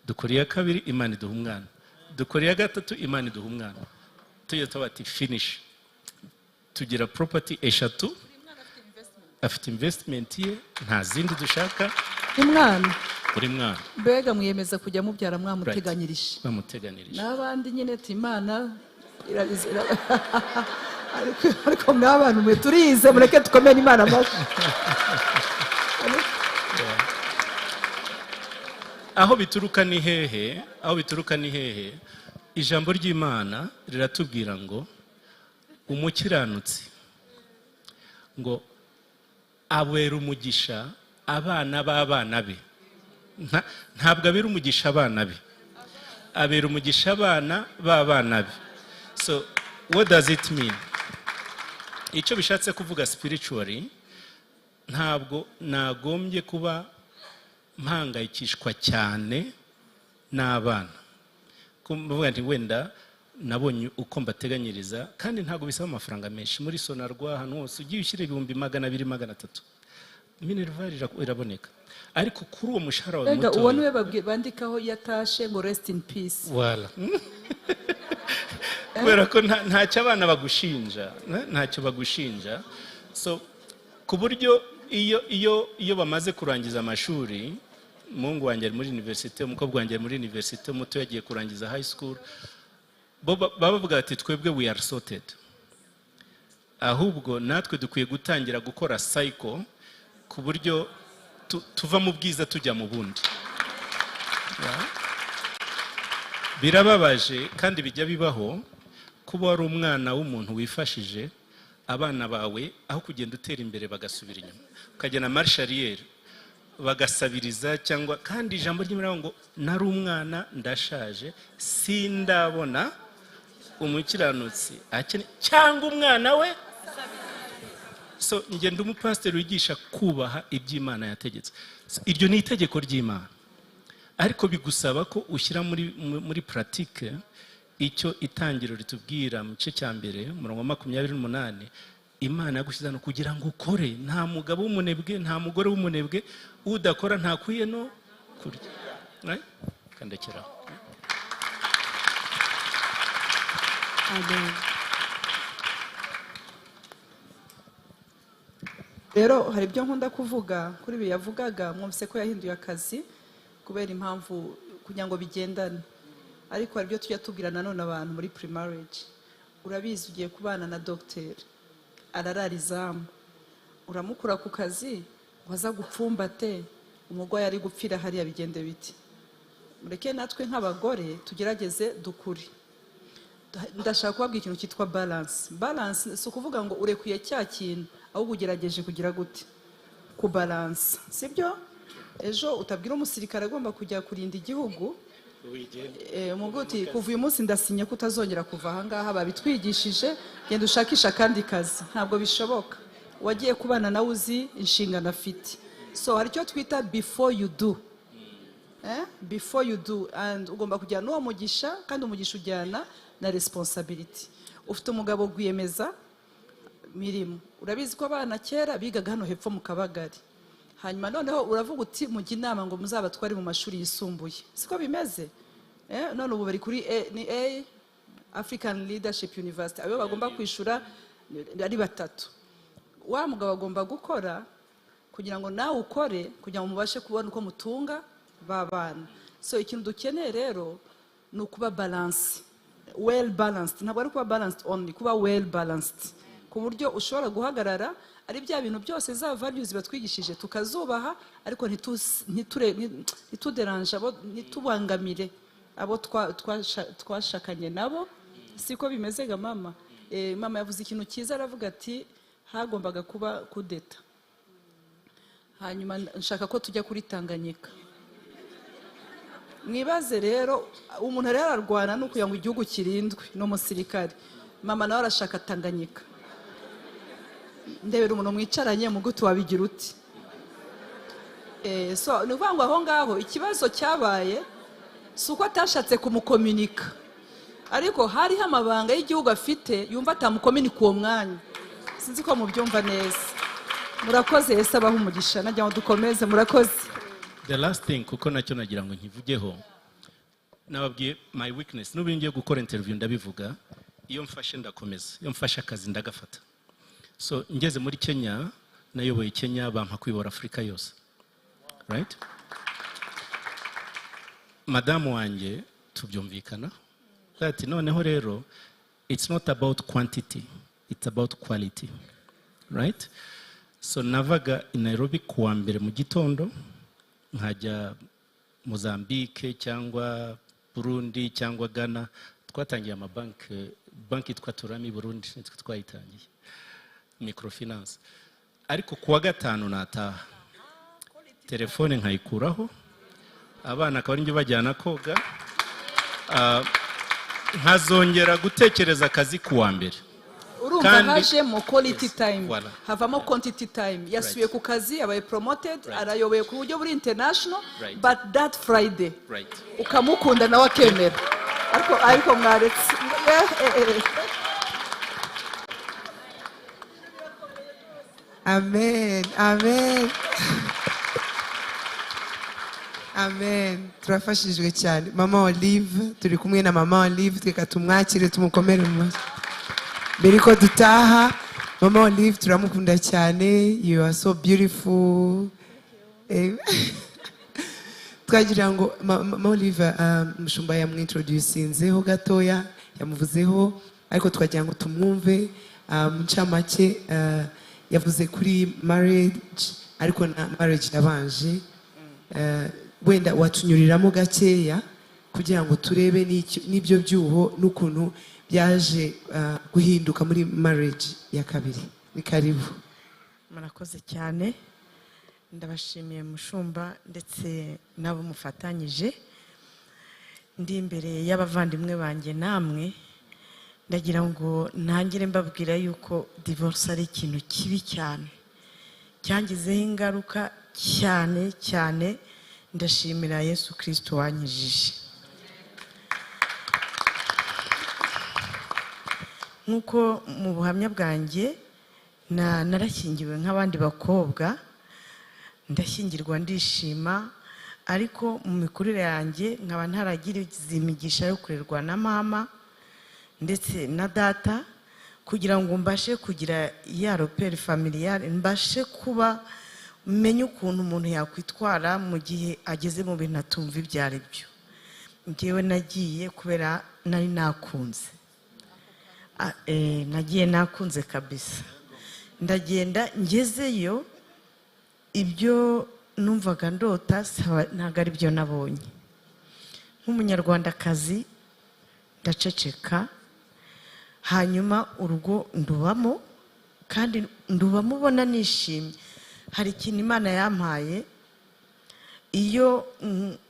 Dukora iya kabiri, Imana iduha umwana. Dukora iya gatatu, Imana iduha umwana. Tujya tubati finish, tugira property 3, afite investment ye, nta zindi dushaka. Umwana uri mwana, mbega mwiyemeza kujya mubyara mwamuteganyirije, bamuteganyirije n'abandi nyine ati Imana ariko mw'abantu mwe turize mureke tukomere Imana amashyi. aho bituruka ni hehe ijambo ry'Imana riratubwira ngo umukiranutsi ngo abera umugisha abana b'abana be. Ntabwo abera umugisha abana be, abera umugisha abana b'abana be. So what does it mean? Icyo bishatse kuvuga spiritually, ntabwo nagombye kuba mpangayikishwa cyane n'abana. Kumvuga nti wenda nabonye uko mbateganyiriza, kandi ntabwo bisaba amafaranga menshi. Muri Sonarwa ahantu hose ugiye ushyira 200, 300, minervari iraboneka. Ariko kuri uwo mushahara wa muto, uwo niwe bandikaho yatashe ngo rest in peace. Wala. Kubera ko ntacyo abana bagushinja, ntacyo bagushinja. So ku buryo iyo bamaze kurangiza amashuri, umuhungu wanjye ari muri university, umukobwa wanjye ari muri university, muto yagiye kurangiza high school, baba bavuga ati twebwe we are sorted. Ahubwo natwe dukwiye gutangira gukora cycle ku buryo tuva mu bwiza tujya mu bundi. Birababaje kandi bijya bibaho kuba wari umwana w'umuntu wifashije, abana bawe aho kugenda utera imbere bagasubira inyuma, ukagena marche arrière bagasabiriza, cyangwa kandi ijambo ry'Imana ngo nari umwana ndashaje sindabona umukiranutsi cyangwa umwana we. So ngenda umupasiteri wigisha kubaha iby'Imana yategetse. Iryo ni itegeko ry'Imana, ariko bigusaba ko ushyira muri pratique icyo itangiro ritubwira mu gice cya mbere umurongo wa 28. Imana yagushyize no kugira ngo ukore. Nta mugabo w'umunebwe, nta mugore w'umunebwe, udakora ntakwiye no kurya. Kandekera. Amen. Rero hari ibyo nkunda kuvuga kuri ibi yavugaga, mwumvise ko yahinduye akazi kubera impamvu kugira ngo bigendane. Ariko hari ibyo tujya tubwira nanone abantu muri pre-marriage. Urabizi ugiye kubana na docteur, ararara izamu, uramukura ku kazi, waza gupfumbate, umugore ari gupfira hariya bigende biti. Mureke natwe nk'abagore tugerageze dukuri. Ndashaka kubabwira ikintu cyitwa balance. Balance si ukuvuga ngo urekuye cya kintu, ahubwo ugerageje kugira gute ku balance, sibyo? Ejo utabwira umusirikare agomba kujya kurinda igihugu, umuguti kuva uyu munsi ndasinye ko utazongera kuva aha ngaha, babitwigishije, genda ushakisha kandi kazi. Ntabwo bishoboka. Wagiye kubana nawe uzi inshingano afite. So hari icyo twita before you do. Before you do, and ugomba kujyana n'uwo mugisha, kandi umugisha ujyana na responsibility. Ufite umugabo gwiyemeza mirimo, urabizi ko abana kera bigaga hano hepfo mu Kabagari, hanyuma noneho uravuga uti mujye inama ngo muzabatware mu mashuri yisumbuye. Siko bimeze? None ubu bari kuri African Leadership University, abo bagomba kwishura ari 3. Wa mugabo agomba gukora kugira ngo nawe ukore, kugira ngo mubashe kubona uko mutunga babana. So ikintu dukeneye rero ni ukuba balance, well balanced. Ntabwo ari kuba balanced only, kuba well balanced, ku buryo ushobora guhagarara ari bya bintu byose za values batwigishije tukazubaha, ariko ntituderanje abo, ntitubangamire abo twashakanye nabo. Siko bimeze ga mama. Mama yavuze ikintu cyiza, aravuga ati hagombaga kuba kudeta, hanyuma nshaka ko tujya kuri Tanganyika. Mwibaze rero, umuntu rero ararwana no kugira ngo igihugu kirindwe n'umusirikare. Mama nawe arashaka Tanganyika. Ndebera umuntu mwicaranye mu gutu wabigira uti. So ni ukuvuga ngo aho ngaho ikibazo cyabaye si uko atashatse kumukominika, ariko hariho amabanga y'igihugu afite yumva atamukominika uwo mwanya. Sinzi ko mubyumva neza. Murakoze, Yesu abaha umugisha. Najya ngo dukomeze. Murakoze. The last thing, kuko nacyo nagira ngo nkivugeho, nababwiye my weakness. N'ubu ngiye gukora interview ndabivuga, iyo mfashe ndakomeza, iyo mfashe akazi ndagafata. So ngeze muri Kenya, nayoboye Kenya, bampa kuyobora Afrika yose, right? Madamu wanjye tubyumvikana ati noneho rero it's not about quantity, it's about quality, right? So navaga i Nairobi kuwa mbere mu gitondo nkajya Mozambique cyangwa Burundi cyangwa Ghana. Twatangiye banki yitwa Turami Burundi, nitwe twayitangiye microfinance. Ariko kuwa gatanu nataha telefone nkayikuraho, abana akaba ari bajyana koga, nkazongera gutekereza akazi kuwa mbere. Urumva haje mu quality time, havamo quantity time. Yasuye ku kazi, abaye promoted, arayoboye ku buryo buri international, but that Friday ukamukunda nawe akemera. Ariko mwaretse. Amen, amen. Amen. Turafashijwe cyane. Mama Olive, turi kumwe na Mama Olive, tweka tumwakire tumukomere mu maso. Mbere ko dutaha, Mama Olive turamukunda cyane. You are so beautiful. Twagira ngo Mama Olive mushumba yamwintroducinzeho gatoya, yamuvuzeho, ariko twagira ngo tumwumve muncamake. Yavuze kuri marriage, ariko na marriage yabanje. Wenda watunyuriramo gakeya kugira ngo turebe n'ibyo byuho n'ukuntu byaje guhinduka muri marriage ya kabiri. Ni karibu. Murakoze cyane, ndabashimiye mushumba ndetse nabo mufatanyije. Ndi imbere y'abavandimwe banjye namwe, ndagira ngo ntangire mbabwira yuko divorce ari ikintu kibi cyane, cyangizeho ingaruka cyane cyane. Ndashimira Yesu Kristo wanyijije. Nkuko mu buhamya bwanjye narashyingiwe nk'abandi bakobwa, ndashyingirwa ndishima, ariko mu mikurire yanjye nkaba ntaragize imigisha yo kurerwa na mama ndetse na data, kugira ngo mbashe kugira ya repere familiale, mbashe kuba menye ukuntu umuntu yakwitwara mu gihe ageze mu bintu atumva ibyo ari byo. Ngewe nagiye kubera nari nakunze, nagiye nakunze kabisa. Ndagenda ngezeyo, ibyo numvaga ndota ntabwo ari byo nabonye. Nk'umunyarwandakazi ndaceceka, hanyuma urugo ndubamo, kandi ndubamo ubona nishimye. Hari ikintu Imana yampaye, iyo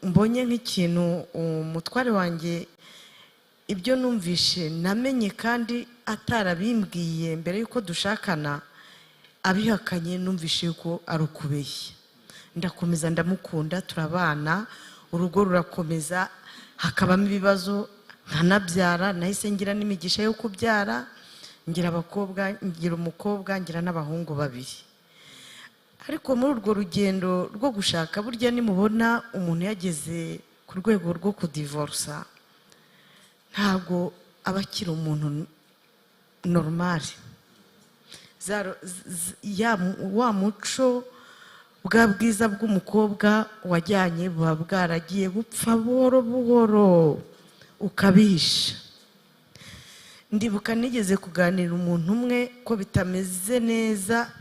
mbonye nk'ikintu umutware wanjye ibyo numvishe namenye kandi atarabimbwiye mbere yuko dushakana, abihakanye numvishe yuko ari ukubeshya. Ndakomeza ndamukunda, turabana, urugo rurakomeza, hakabamo ibibazo, nkanabyara. Nahise ngira n'imigisha yo kubyara, ngira abakobwa, ngira umukobwa, ngira n'abahungu babiri. Ariko muri urwo rugendo rwo gushaka, burya nimubona umuntu yageze ku rwego rwo kudivorsa, ntabwo aba akiri umuntu normal. Wa muco bwa bwiza bw'umukobwa wajyanye buba bwaragiye bupfa buhoro buhoro, ukabihisha. Ndibuka nigeze kuganira umuntu umwe ko bitameze neza,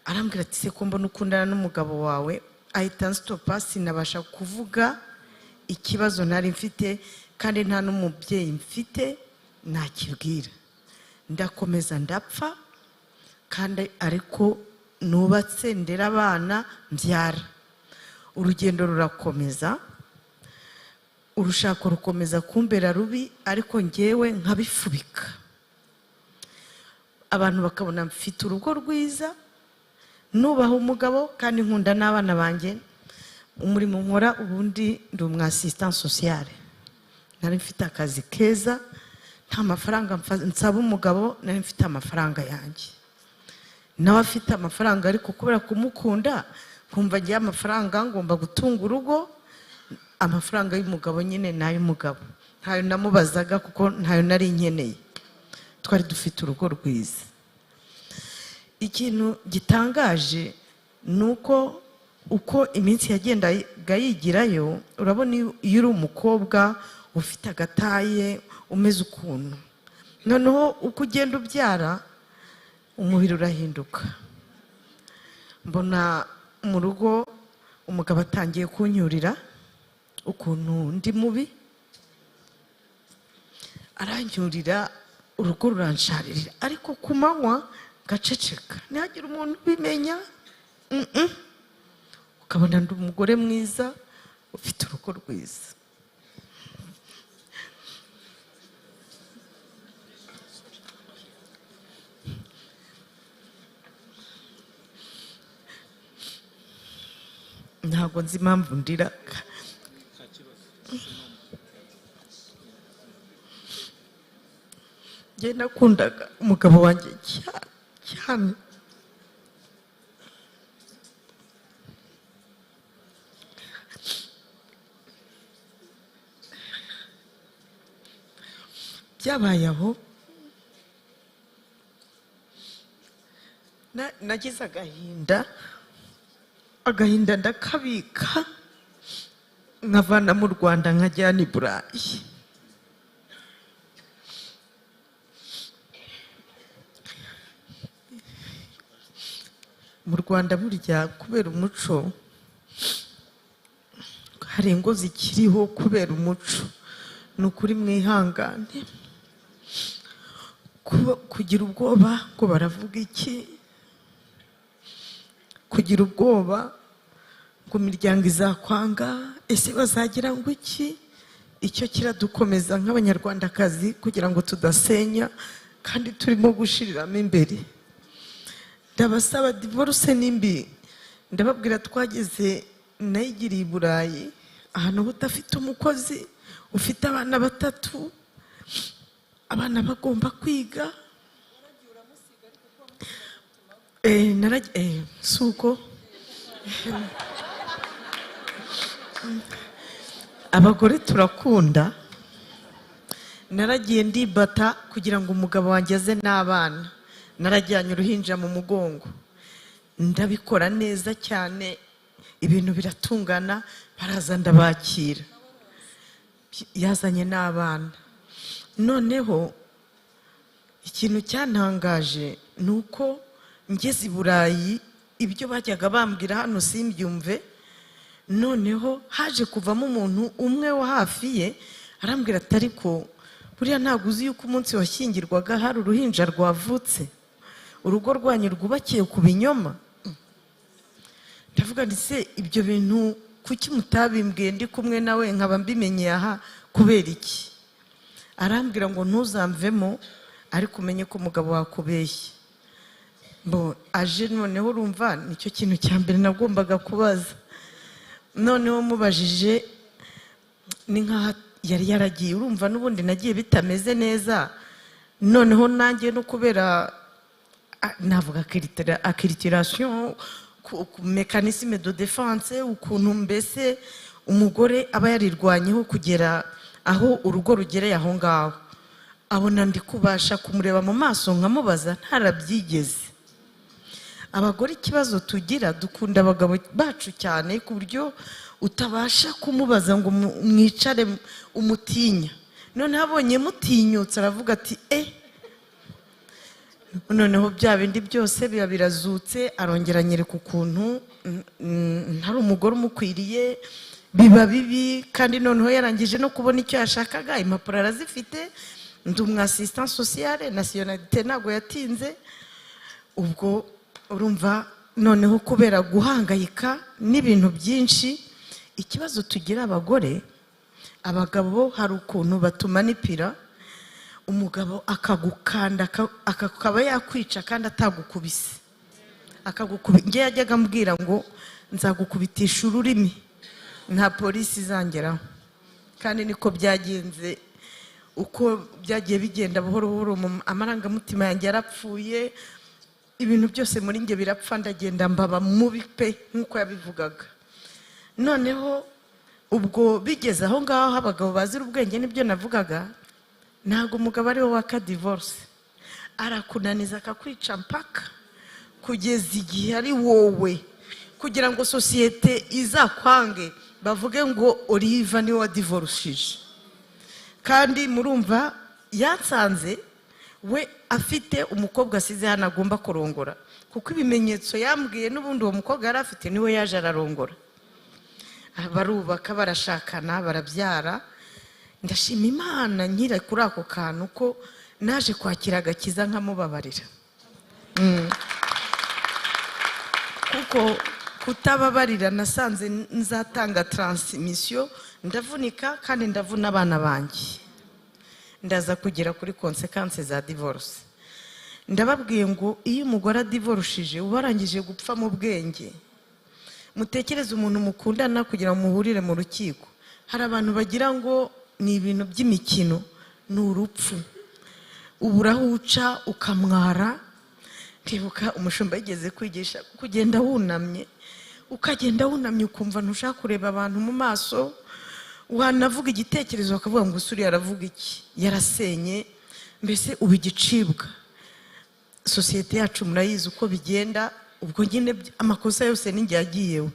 arambwira ati se ko mbona ukundana n'umugabo wawe. Ahita nstopa, sinabasha kuvuga ikibazo nari mfite, kandi nta n'umubyeyi mfite nakibwira. Ndakomeza ndapfa, kandi ariko nubatse, ndera abana, mbyara. Urugendo rurakomeza, urushako rukomeza kumbera rubi, ariko ngewe nkabifubika. Abantu bakabona mfite urugo rwiza, nubaha umugabo, kandi nkunda n'abana banjye. Umurimo nkora ubundi ndi umwasistant sociale, nari mfite akazi keza, nta mafaranga nsaba umugabo, nari mfite amafaranga yanjye. Nawe afite amafaranga, ariko kubera kumukunda kumva ngiye amafaranga ngomba gutunga urugo, amafaranga y'umugabo nyine n'ay'umugabo. Ntayo namubazaga kuko ntayo nari nkeneye. Twari dufite urugo rwiza. Ikintu gitangaje nuko uko iminsi yagendaga yigirayo, urabona iyo uri umukobwa ufite agataye umeze ukuntu, noneho uko ugenda ubyara umubiri urahinduka. Mbona mu rugo umugabo atangiye kunyurira ukuntu ndi mubi, aranyurira, urugo ruransharirira, ariko ku manywa gaceceka, ntihagire umuntu ubimenya. Ukabona ndi umugore mwiza ufite urugo rwiza. Ntabwo nzi impamvu ndira. Njye nakundaga umugabo wanjye cyane. Byabaye aho nagize agahinda ndakabika, nkavana mu Rwanda nkajyana i Burayi. Mu Rwanda burya kubera umuco, hari ingo zikiriho kubera umuco. Ni ukuri mwihangane. Kugira ubwoba ngo baravuga iki, kugira ubwoba ngo imiryango izakwanga, ese bazagira ngo iki. Icyo kiradukomeza nk'abanyarwandakazi kugira ngo tudasenya, kandi turimo gushiriramo imbere. Ndabasaba divorce nimbi, ndababwira twageze nayigiriye i Burayi, ahantu udafite umukozi, ufite abana 3, abana bagomba kwiga. Suko abagore turakunda. Naragiye ndibata kugira ngo umugabo wanjye aze n'abana. Narajyanye uruhinja mu mugongo, ndabikora neza cyane, ibintu biratungana, baraza ndabakira. Yazanye n'abana. Noneho ikintu cyantangaje ni uko ngeze i Burayi, ibyo bajyaga bambwira hano simbyumve. Noneho haje kuvamo umuntu umwe wa hafi ye, arambwira ati ariko buriya ntabwo uzi yuko umunsi washyingirwaga hari uruhinja rwavutse, urugo rwanyu rwubakiye ku binyoma. Ndavuga nti se ibyo bintu kuki mutabimbwiye ndi kumwe nawe nkaba mbimenyeye aha kubera iki? Arambwira ngo ntuzamvemo, ariko umenye ko umugabo wakubeshye. Aje noneho urumva nicyo kintu cya mbere nagombaga kubaza. Noneho mubajije ni nkaho yari yaragiye, urumva n'ubundi nagiye bitameze neza. Noneho nanjye no kubera navuga accreditation, mécanisme de défense, ukuntu mbese umugore aba yarirwanyeho kugera aho urugo rugereye aho ngaho. Abona ndi kubasha kumureba mu maso nkamubaza, ntarabyigeze. Abagore ikibazo tugira, dukunda abagabo bacu cyane ku buryo utabasha kumubaza ngo mwicare umutinya. None abonye mutinyutse aravuga ati noneho bya bindi byose biba birazutse. Arongera anyereka ukuntu ntari umugore umukwiriye, biba bibi. Kandi noneho yarangije no kubona icyo yashakaga, impapuro arazifite, ndi umwasistant sociale, nationalité ntabwo yatinze. Ubwo urumva noneho kubera guhangayika n'ibintu byinshi, ikibazo tugira abagore, abagabo hari ukuntu batumanipira. Umugabo akagukanda, akaba yakwica kandi atagukubise. Njye yajyaga ambwira ngo nzagukubitisha ururimi, nta polisi izangeraho. Kandi niko byagenze. Uko byagiye bigenda buhoro buhoro, amarangamutima yanjye yarapfuye, ibintu byose muri njye birapfa, ndagenda mbaba mubi pe nk'uko yabivugaga. Noneho ubwo bigeze aho ngaho, abagabo bazira ubwenge nibyo navugaga. Ntabwo umugabo ari we waka divorce, arakunaniza akakwica mpaka kugeza igihe ari wowe, kugira ngo sosiyete izakwange bavuge ngo Olive niwe wadivorishije. Kandi murumva yansanze we afite umukobwa asize hano agomba kurongora, kuko ibimenyetso yambwiye n'ubundi uwo mukobwa yari afite niwe yaje ararongora. Barubaka, barashakana, barabyara. Ndashima Imana nkira kuri ako kantu ko naje kwakira agakiza nkamubabarira. Kuko kutababarira nasanze nzatanga transmission, ndavunika kandi ndavuna abana banjye, ndaza kugera kuri consequences za divorce. Ndababwiye ngo iyo umugore adivorushije ubarangije gupfa mu bwenge. Mutekereze umuntu mukundana kugira ngo muhurire mu rukiko. Hari abantu bagira ngo ni ibintu by'imikino, ni urupfu. Uburaho uca ukamwara. Ndibuka umushumba yigeze kwigisha kugenda wunamye, ukagenda wunamye ukumva ntushaka kureba abantu mu maso, wanavuga igitekerezo bakavuga ngo usuri yaravuga iki, yarasenye, mbese uba igicibwa. Sosiyete yacu murayizi uko bigenda, ubwo nyine amakosa yose ninjye yagiyeho.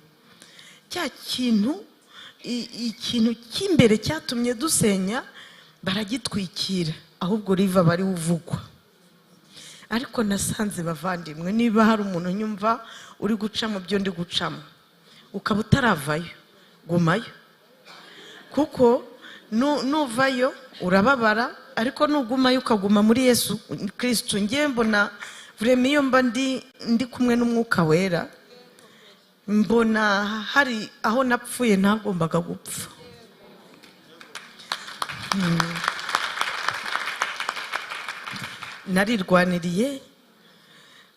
Cya ikintu cy'imbere cyatumye dusenya baragitwikira, ahubwo riva bari uvugwa. Ariko nasanze bavandimwe, niba hari umuntu nyumva uri guca mu byo ndi gucamo ukaba utaravayo, gumayo. Kuko nuvayo urababara, ariko nugumayo ukaguma muri Yesu Kristo. Ngiye mbona vreme iyo mba ndi kumwe n'Umwuka Wera, mbona hari aho napfuye ntagombaga gupfa. Narirwaniriye,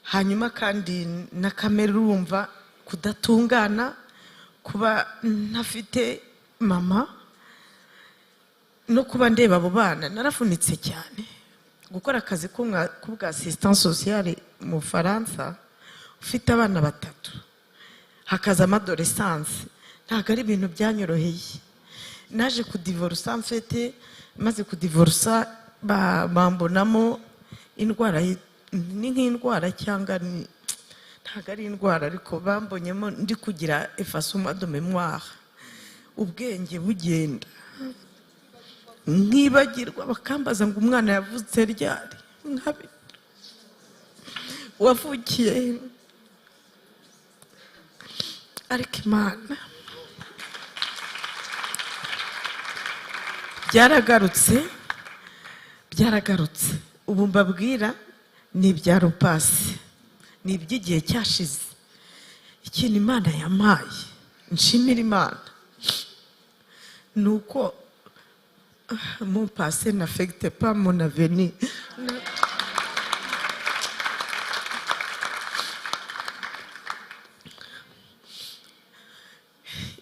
hanyuma kandi na kamere urumva kudatungana, kuba ntafite mama no kuba ndeba abo bana. Narafunitse cyane. Gukora akazi k'ubwa assistance sociale mu Faransa ufite abana 3 hakaza amadolescence, ntabwo ari ibintu byanyoroheye. Naje kudivorsa mfite, maze kudivorsa bambonamo indwara, ni nk'indwara cyangwa ntabwo ari indwara, ariko bambonyemo ndi kugira effacement de mémoire, ubwenge bugenda, nkibagirwa. Bakambaza ngo umwana yavutse ryari, nkabi wavukiye. Ariko Imana byaragarutse. Ubu mbabwira ni ibya rupasi, ni iby'igihe cyashize. Ikintu Imana yampaye nshimira Imana ni uko mon passé n'affecte pas mon avenir.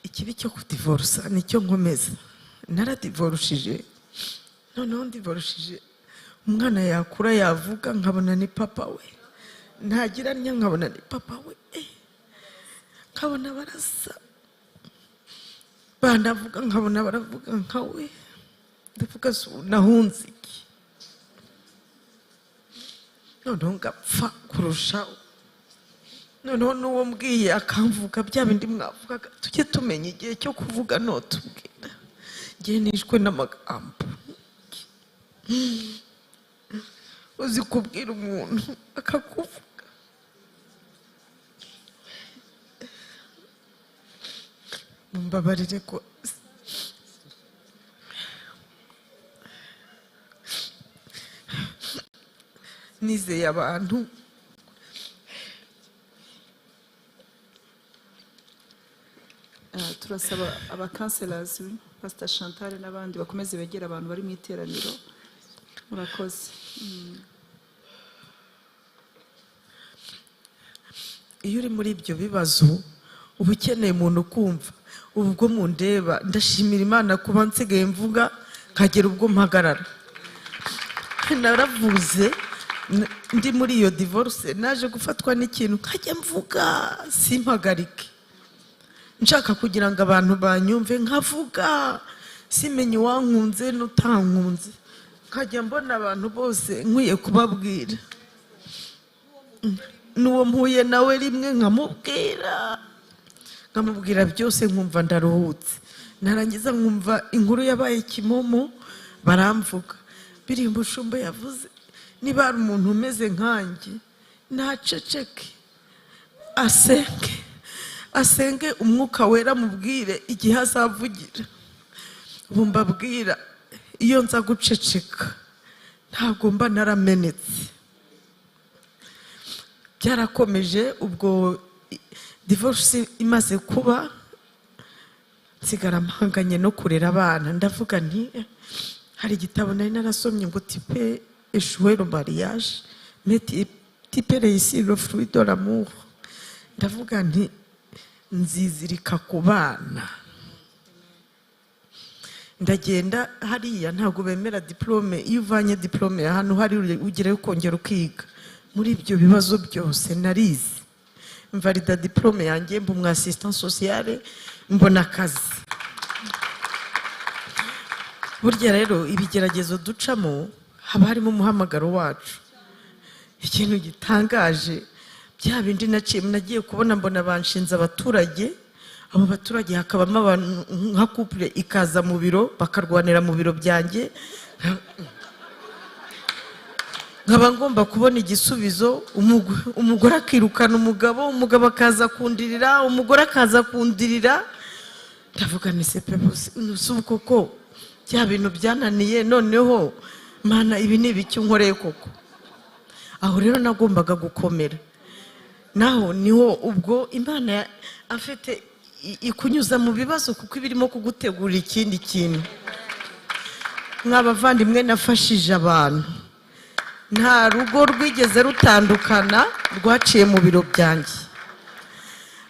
Ikibi cyo kudivorsa nicyo nkomeza. Naradivorushije, noneho ndivorushije, umwana yakura yavuga nkabona ni papa we, ntagira nya nkabona ni papa we, nkabona barasa, banavuga nkabona baravuga nkawe. Ndavuga nahunze iki, noneho ngapfa kurushaho. Noneho n'uwo mbwiye akamvuga bya bindi mwavugaga, tujye tumenya igihe cyo kuvuga notubwira. Ngiye nishwe n'amagambo. Uzi kubwira umuntu akakuvuga. Mumbabarire ko nizeye abantu. Turasaba abakanselers, Pastor Chantal n'abandi bakomeze begera abantu bari mu iteraniro. Murakoze. Iyo uri muri ibyo bibazo uba ukeneye umuntu kumva. Ubwo mundeba ndashimira Imana kuba nsigaye mvuga nkagera ubwo mpagarara. Naravuze ndi muri iyo divorce, naje gufatwa n'ikintu nkajya mvuga simpagarike, nshaka kugira ngo abantu banyumve, nkavuga simenye uwankunze n'utankunze, nkajya mbona abantu bose nkwiye kubabwira. N'uwo mpuye nawe rimwe nkamubwira byose, nkumva ndaruhutse. Narangiza nkumva inkuru yabaye kimomo, baramvuga. Biri umushumba yavuze niba hari umuntu umeze nkanjye ntaceceke asenge umwuka wera mubwire igihe azavugira. ubu mbabwira iyo nza guceceka ntabwo mba naramenetse. byarakomeje ubwo divorce imaze kuba nsigara mpanganye no kurera abana. ndavuga nti hari igitabo nari narasomye ngo type échouer le mariage mais type réussir le fruit de l'amour. ndavuga nti nzizirika ku bana. ndagenda hariya ntabwo bemera diplome. iyo uvanye diplome ahantu hari ugerayo ukongera ukiga. muri ibyo bibazo byose narize mvalida diplome yanjye mba umu assistant sociale mbona akazi. burya rero ibigeragezo ducamo haba harimo umuhamagaro wacu. ikintu gitangaje bya bindi nagiye kubona mbona banshinze abaturage. abo baturage hakabamo abantu nka couple ikaza mu biro bakarwanira mu biro byanjye. nkaba ngomba kubona igisubizo. umugore akirukana umugabo akaza kundirira, umugore akaza kundirira. ndavuga ni sepebose nusubu koko bya bintu byananiye noneho mana ibi ni ibiki unkoreye koko. aho rero nagombaga gukomera. naho niho ubwo Imana afite ikunyuza mu bibazo kuko ibirimo kugutegurira ikindi kintu. nk'abavandimwe nafashije abantu. nta rugo rwigeze rutandukana rwaciye mu biro byanjye.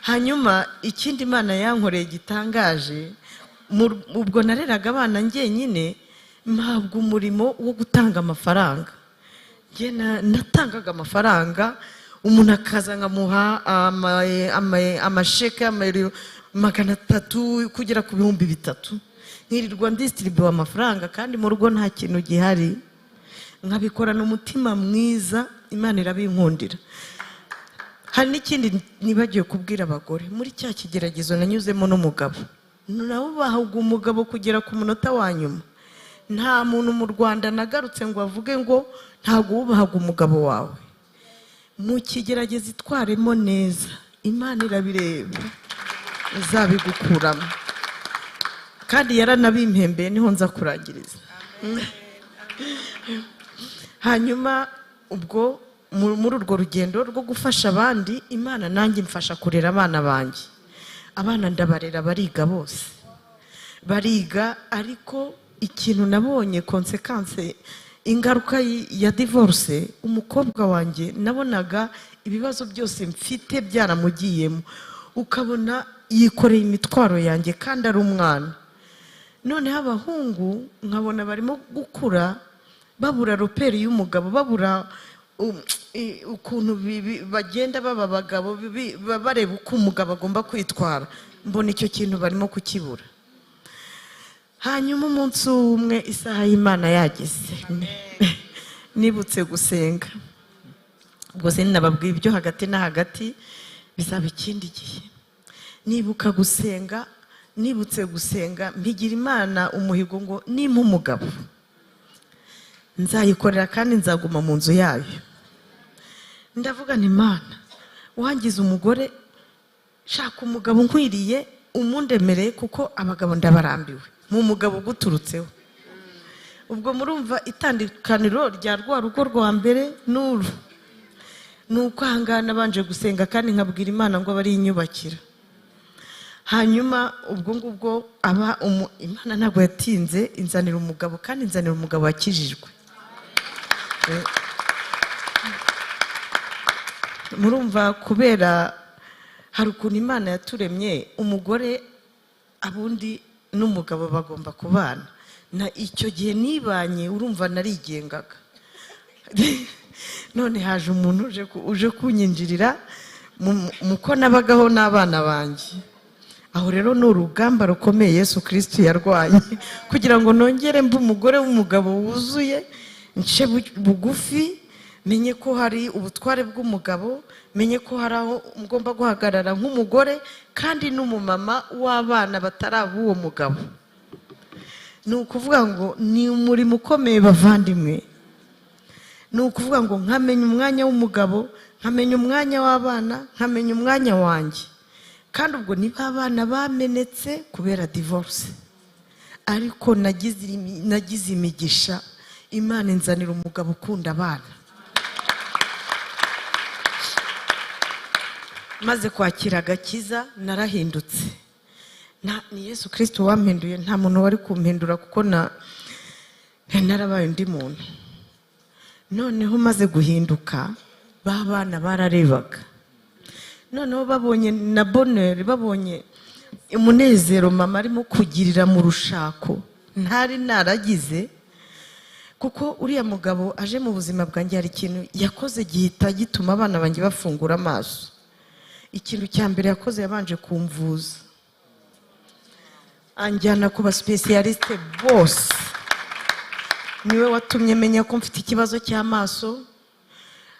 hanyuma ikindi Imana yankoreye gitangaje, ubwo nareraga abana njyenyine mpabwa umurimo wo gutanga amafaranga. njye natangaga amafaranga, umuntu akaza nkamuha amasheke $300 kugera ku $3,000. nkirirwa ndisitiribiwe amafaranga kandi mu rugo nta kintu gihari. nkabikorana umutima mwiza, Imana irabinkundira. hari n'ikindi nibagiwe kubwira abagore. muri cya kigeragezo nanyuzemo n'umugabo, nabo bahabwa umugabo kugera ku munota wa nyuma. nta muntu mu Rwanda nagarutse ngo avuge ngo ntabwo wubahaga umugabo wawe. mu kigerageza itwaremo neza, Imana irabireba izabigukuramo. kandi yaranabimpembeye niho nza kurangiriza. hanyuma ubwo muri urwo rugendo rwo gufasha abandi, Imana nanjye mfasha kurera abana banjye. abana ndabarera, bariga bose bariga. ariko ikintu nabonye konsekanse, ingaruka ya divorce, umukobwa wanjye nabonaga ibibazo byose mfite byaramugiyemo. ukabona yikoreye imitwaro yanjye kandi ari umwana. noneho abahungu nkabona barimo gukura babura roperi y'umugabo, babura ukuntu bagenda baba abagabo, bareba uko umugabo agomba kwitwara. mbona icyo kintu barimo kukibura. hanyuma umunsi umwe isaha y'Imana yageze, nibutse gusenga. ubwo sinababwiye ibyo hagati na hagati bizaba ikindi gihe. nibutse gusenga mpigira Imana umuhigo ngo nimpa umugabo nzayikorera kandi nzaguma mu nzu yayo. ndavuga nti Imana wangize umugore, shaka umugabo nkwiriye umundemereye kuko abagabo ndabarambiwe. mu mugabo uguturutseho. ubwo murumva itandukaniro rya rwa rugo rwa mbere n'uru. ni ukwihangana banje gusenga kandi nkabwira Imana ngo bari inyubakira. hanyuma ubwo ngubwo Imana ntabwo yatinze, inzanira umugabo kandi inzanira umugabo wakijijwe. murumva kubera hari ukuntu Imana yaturemye, umugore abundi n'umugabo bagomba kubana. na icyo gihe nibanye, urumva narigengaga. none haje umuntu uje kunyinjirira muko nabagaho n'abana banjye. aho rero ni urugamba rukomeye Yesu Kristo yarwanye kugira ngo nongere mbe umugore w'umugabo wuzuye, nce bugufi, menye ko hari ubutware bw'umugabo, menye ko hari aho ngomba guhagarara nk'umugore kandi n'umumama w'abana batari uwo mugabo. ni ukuvuga ngo ni umurimo ukomeye bavandimwe. ni ukuvuga ngo nkamenya umwanya w'umugabo, nkamenya umwanya w'abana, nkamenya umwanya wanjye. kandi ubwo niba abana bamenetse kubera divorce, ariko nagize imigisha, Imana inzanira umugabo ukunda abana. maze kwakira agakiza narahindutse. Ni Yesu Kristo wampinduye, nta muntu wari kumpindura kuko narabaye undi muntu. Noneho maze guhinduka, ba bana bararebaga. Noneho babonye na bonheur, babonye umunezero mama arimo kugirira mu rushako ntari naragize, kuko uriya mugabo aje mu buzima bwanjye hari ikintu yakoze gihita gituma abana banjye bafungura amaso. Ikintu cya mbere yakoze, yabanje kumvuza, anjyana ku ba specialiste bose. Niwe watumye menya ko mfite ikibazo cy'amaso.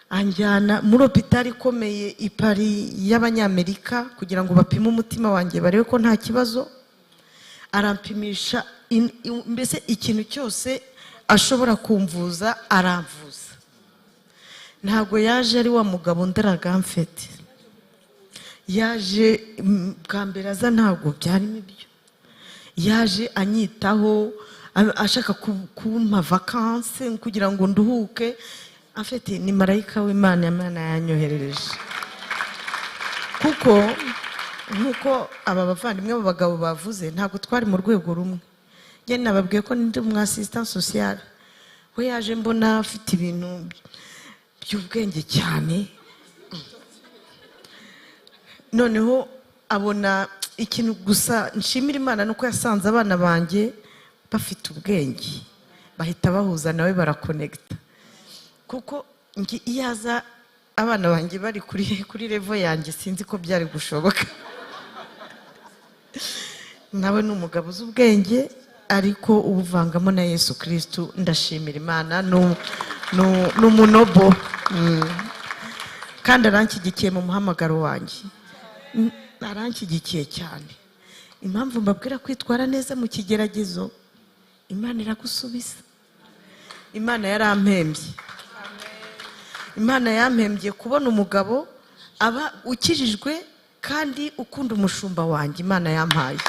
Anjyana muri hopitali ikomeye i Paris y'Abanyamerika kugira ngo bapime umutima wanjye barebe ko nta kibazo. Arampimisha, mbese ikintu cyose ashobora kumvuza aramvuza. Ntabwo yaje ari wa mugabo ndaraga mfite. Yaje bwa mbere aza ntabwo byarimo ibyo. Yaje anyitaho, ashaka kumpa vacances kugira ngo nduhuke. Afite ni marayika w'Imana, Imana yanyoherereje. Kuko nkuko aba bavandimwe b'abagabo bavuze, ntabwo twari mu rwego rumwe. Njye nababwiye ko ndi mu assistant social. We yaje mbona afite ibintu by'ubwenge cyane. Noneho abona ikintu gusa nshimira Imana nuko yasanze abana banjye bafite ubwenge, bahita bahuza nawe barakonekita. Kuko iyaza abana banjye bari kuri level yanjye sinzi ko byari gushoboka. Nawe ni umugabo uzi ubwenge, ariko ubuvangamo na Yesu Kristo. Ndashimira Imana, n'umunobo kandi aranshyigikiye mu muhamagaro wanjye. Aranshyigikiye cyane. Impamvu mbabwira kwitwara neza mu kigeragezo, Imana iragusubiza. Imana yarampembye. Imana yampembye kubona umugabo aba ukijijwe kandi ukunda umushumba wanjye. Imana yampaye,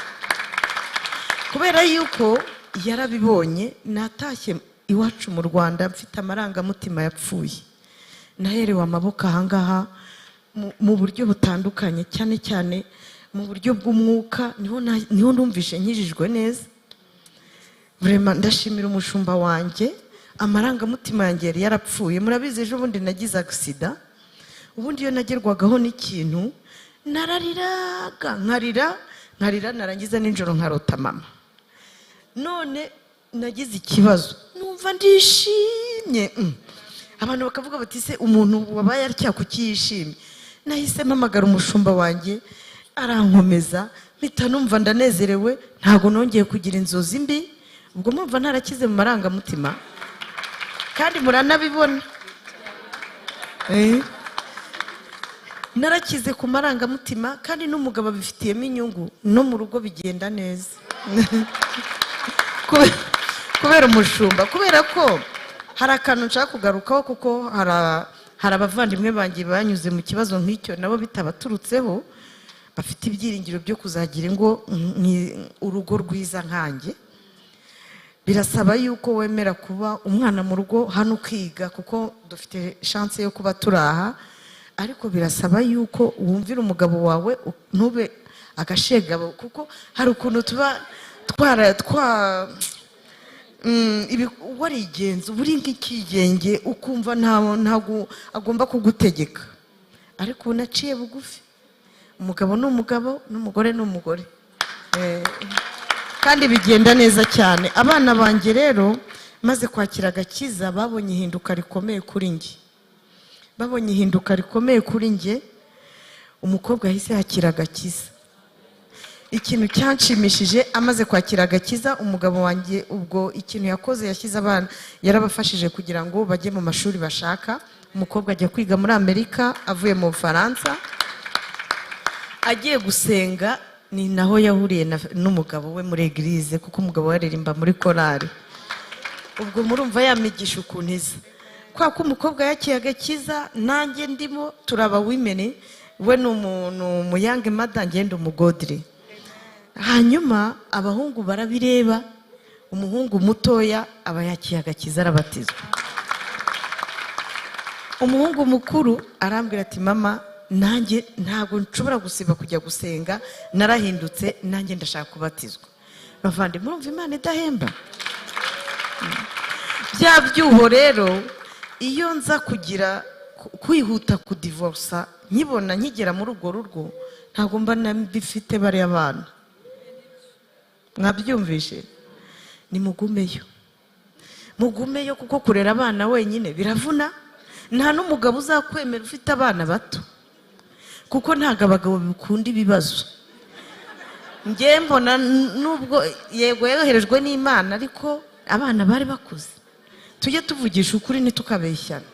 kubera yuko yarabibonye. Natashye iwacu mu Rwanda mfite amarangamutima yapfuye. Naherewe amaboko ahangaha mu buryo butandukanye, cyane cyane mu buryo bw'umwuka. Niho ndumvishe nkijijwe neza. Vraiment ndashimira umushumba wanjye. Amarangamutima yanjye yari yarapfuye. Murabizi ejo bundi nagize accident. Ubundi iyo nagerwagaho n'ikintu narariraga, nkarira narangiza ninjoro nkarota mama. None nagize ikibazo, numva ndishimye. Abantu bakavuga bati se umuntu wabaye atya kuki yishimye? Nahise mpamagara umushumba wanjye, arankomeza, mpita numva ndanezerewe. Ntago nongeye kugira inzozi mbi. Ubwo mumva ntarakize mu marangamutima, kandi muranabibona. Narakize ku marangamutima, kandi n'umugabo abifitiyemo inyungu, no mu rugo bigenda neza. Kubera umushumba, kubera ko hari akantu nshaka kugarukaho, kuko hari abavandimwe banjye banyuze mu kibazo nk'icyo, nabo bitabaturutseho, bafite ibyiringiro byo kuzagira ngo urugo rwiza nkanjye. Birasaba yuko wemera kuba umwana mu rugo hano ukiga, kuko dufite chance yo kuba turaha. Ariko birasaba yuko wumvira umugabo wawe, ntube agashegabo, kuko hari ukuntu tuba warigenza uri nk'ikigenge, ukumva ntago agomba kugutegeka. Ariko unaciye bugufi. Umugabo ni umugabo, n'umugore ni umugore. Kandi bigenda neza cyane. Abana banjye rero maze kwakira agakiza, babonye ihinduka rikomeye kuri njye. Babonye ihinduka rikomeye kuri njye. Umukobwa yahise yakira agakiza. Ikintu cyanshimishije, amaze kwakira agakiza, umugabo wanjye ubwo ikintu yakoze, yashyize abana, yarabafashije kugira ngo bajye mu mashuri bashaka. Umukobwa ajya kwiga muri Amerika avuye mu Bufaransa. Agiye gusenga, ni naho yahuriye n'umugabo we muri eglise, kuko umugabo we aririmba muri korari. Ubwo murumva yamigisha ukuntu iza. kwa ko umukobwa yakiye agakiza nanjye ndimo turaba wimeni we ni umuyange mada ngenda umugodire. Hanyuma abahungu barabireba, umuhungu mutoya aba yakiye agakiza arabatizwa. Umuhungu mukuru arambwira ati mama nanjye ntabwo nshobora gusiba kujya gusenga, narahindutse nanjye ndashaka kubatizwa. Bavande murumva Imana idahemba. Bya byuho rero iyo nza kugira kwihuta kudivorsa nkibona nkigera muri urwo rugo ntabwo mba nabifite bari abana. Mwabyumvishe? Ni mugumeyo kuko kurera abana wenyine biravuna. Nta n'umugabo uzakwemera ufite abana bato kuko ntago abagabo bikunda ibibazo. Njye mbona nubwo yego yoherejwe n'Imana ariko abana bari bakuze. Tujye tuvugisha ukuri ntitukabeshyana.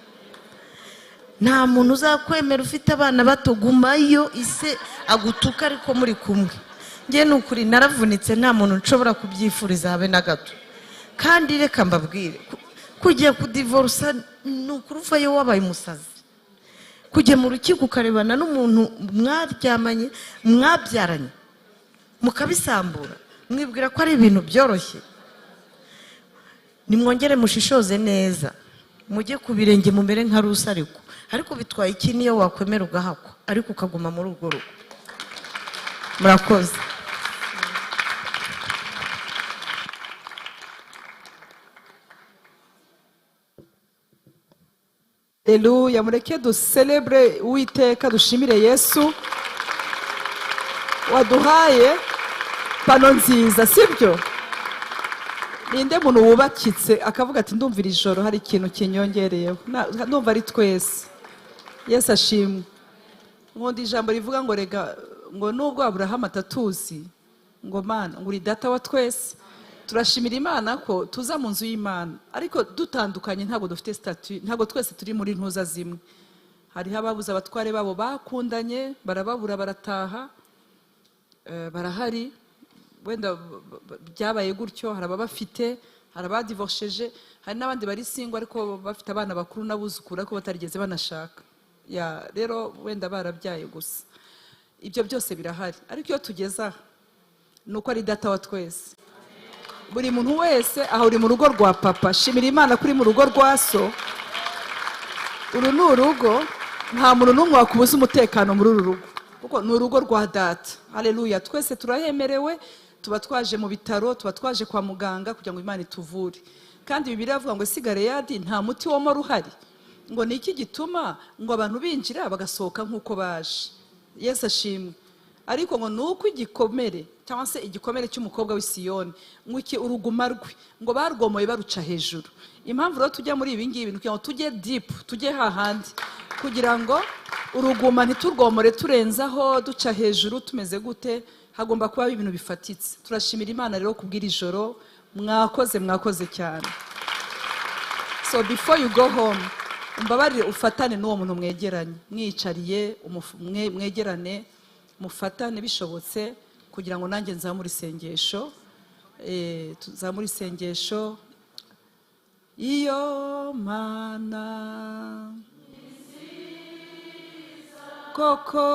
Nta muntu uzakwemera ufite abana bato, gumayo ise agutuka ariko muri kumwe. Njye nukuri naravunitse, nta muntu nshobora kubyifuriza habe na gato. Kandi reka mbabwire kujya kudivorsa nukuruvayo wabaye umusazi. Kujya mu rukiko ukarebana n'umuntu mwaryamanye mwabyaranye mukabisambura mwibwira ko ari ibintu byoroshye. Nimwongere mushishoze neza, mujye ku birenge mumere nka rusa ariko bitwaye iki niyo wakwemera ugahakwa ariko ukaguma muri urwo rugo. Murakoze. Haleluya, mureke ducelebre Uwiteka, dushimire Yesu waduhaye pano nziza, sibyo? Ninde muntu wubakitse akavuga ati ndumvira ijoro hari ikintu kinyongereyeho? Ndumva ari twese. Yesu ashimwe. Nkunda ijambo rivuga ngo rega ngo nubwo Abrahamu atatuzi ngo Mana ngo uri data wa twese. Turashimira Imana ko tuza mu nzu y'Imana ariko dutandukanye, ntabwo dufite statut, ntabwo twese turi muri ntuza zimwe. Hariho ababuze abatware babo bakundanye barababura barataha, barahari wenda byabaye gutyo, hari ababafite, hari abadivorceje, hari n'abandi bari single ariko bafite abana bakuru n'abuzukuru ariko batarigeze banashaka. Ya rero wenda barabyaye gusa. Ibyo byose birahari ariko iyo tugeze aha nuko ari data wa twese. Buri muntu wese aho uri mu rugo rwa papa, shimira Imana kuri mu rugo rwa so. Uru ni urugo, nta muntu n'umwe wakubuza umutekano muri uru rugo kuko ni urugo rwa data. Haleluya. Twese turahemerewe, tuba twaje mu bitaro, tuba twaje kwa muganga kugira ngo Imana ituvure. Kandi Bibiliya ivuga ngo Sigareyadi nta muti womora uhari, ngo ni iki gituma ngo abantu binjira bagasohoka nk'uko baje. Yesu ashimwe. Ariko ngo nuko igikomere cyangwa se igikomere cy'umukobwa w'i Siyoni nk'iki uruguma rwe ngo barwomoye baruca hejuru. Impamvu rero tujya muri ibi ngibi nuko tujye deep, tujye hahandi kugira ngo uruguma ntiturwomore turenzaho duca hejuru tumeze gute. Hagomba kuba ibintu bifatitse. Turashimira Imana rero kubwira ijoro, mwakoze cyane. So before you go home, umbabarire ufatane n'uwo muntu mwegeranye, mwicariye mwegerane, mufatane bishobotse kugira ngo nanjye nzamure isengesho. Tuzamure isengesho. Iyo Mana koko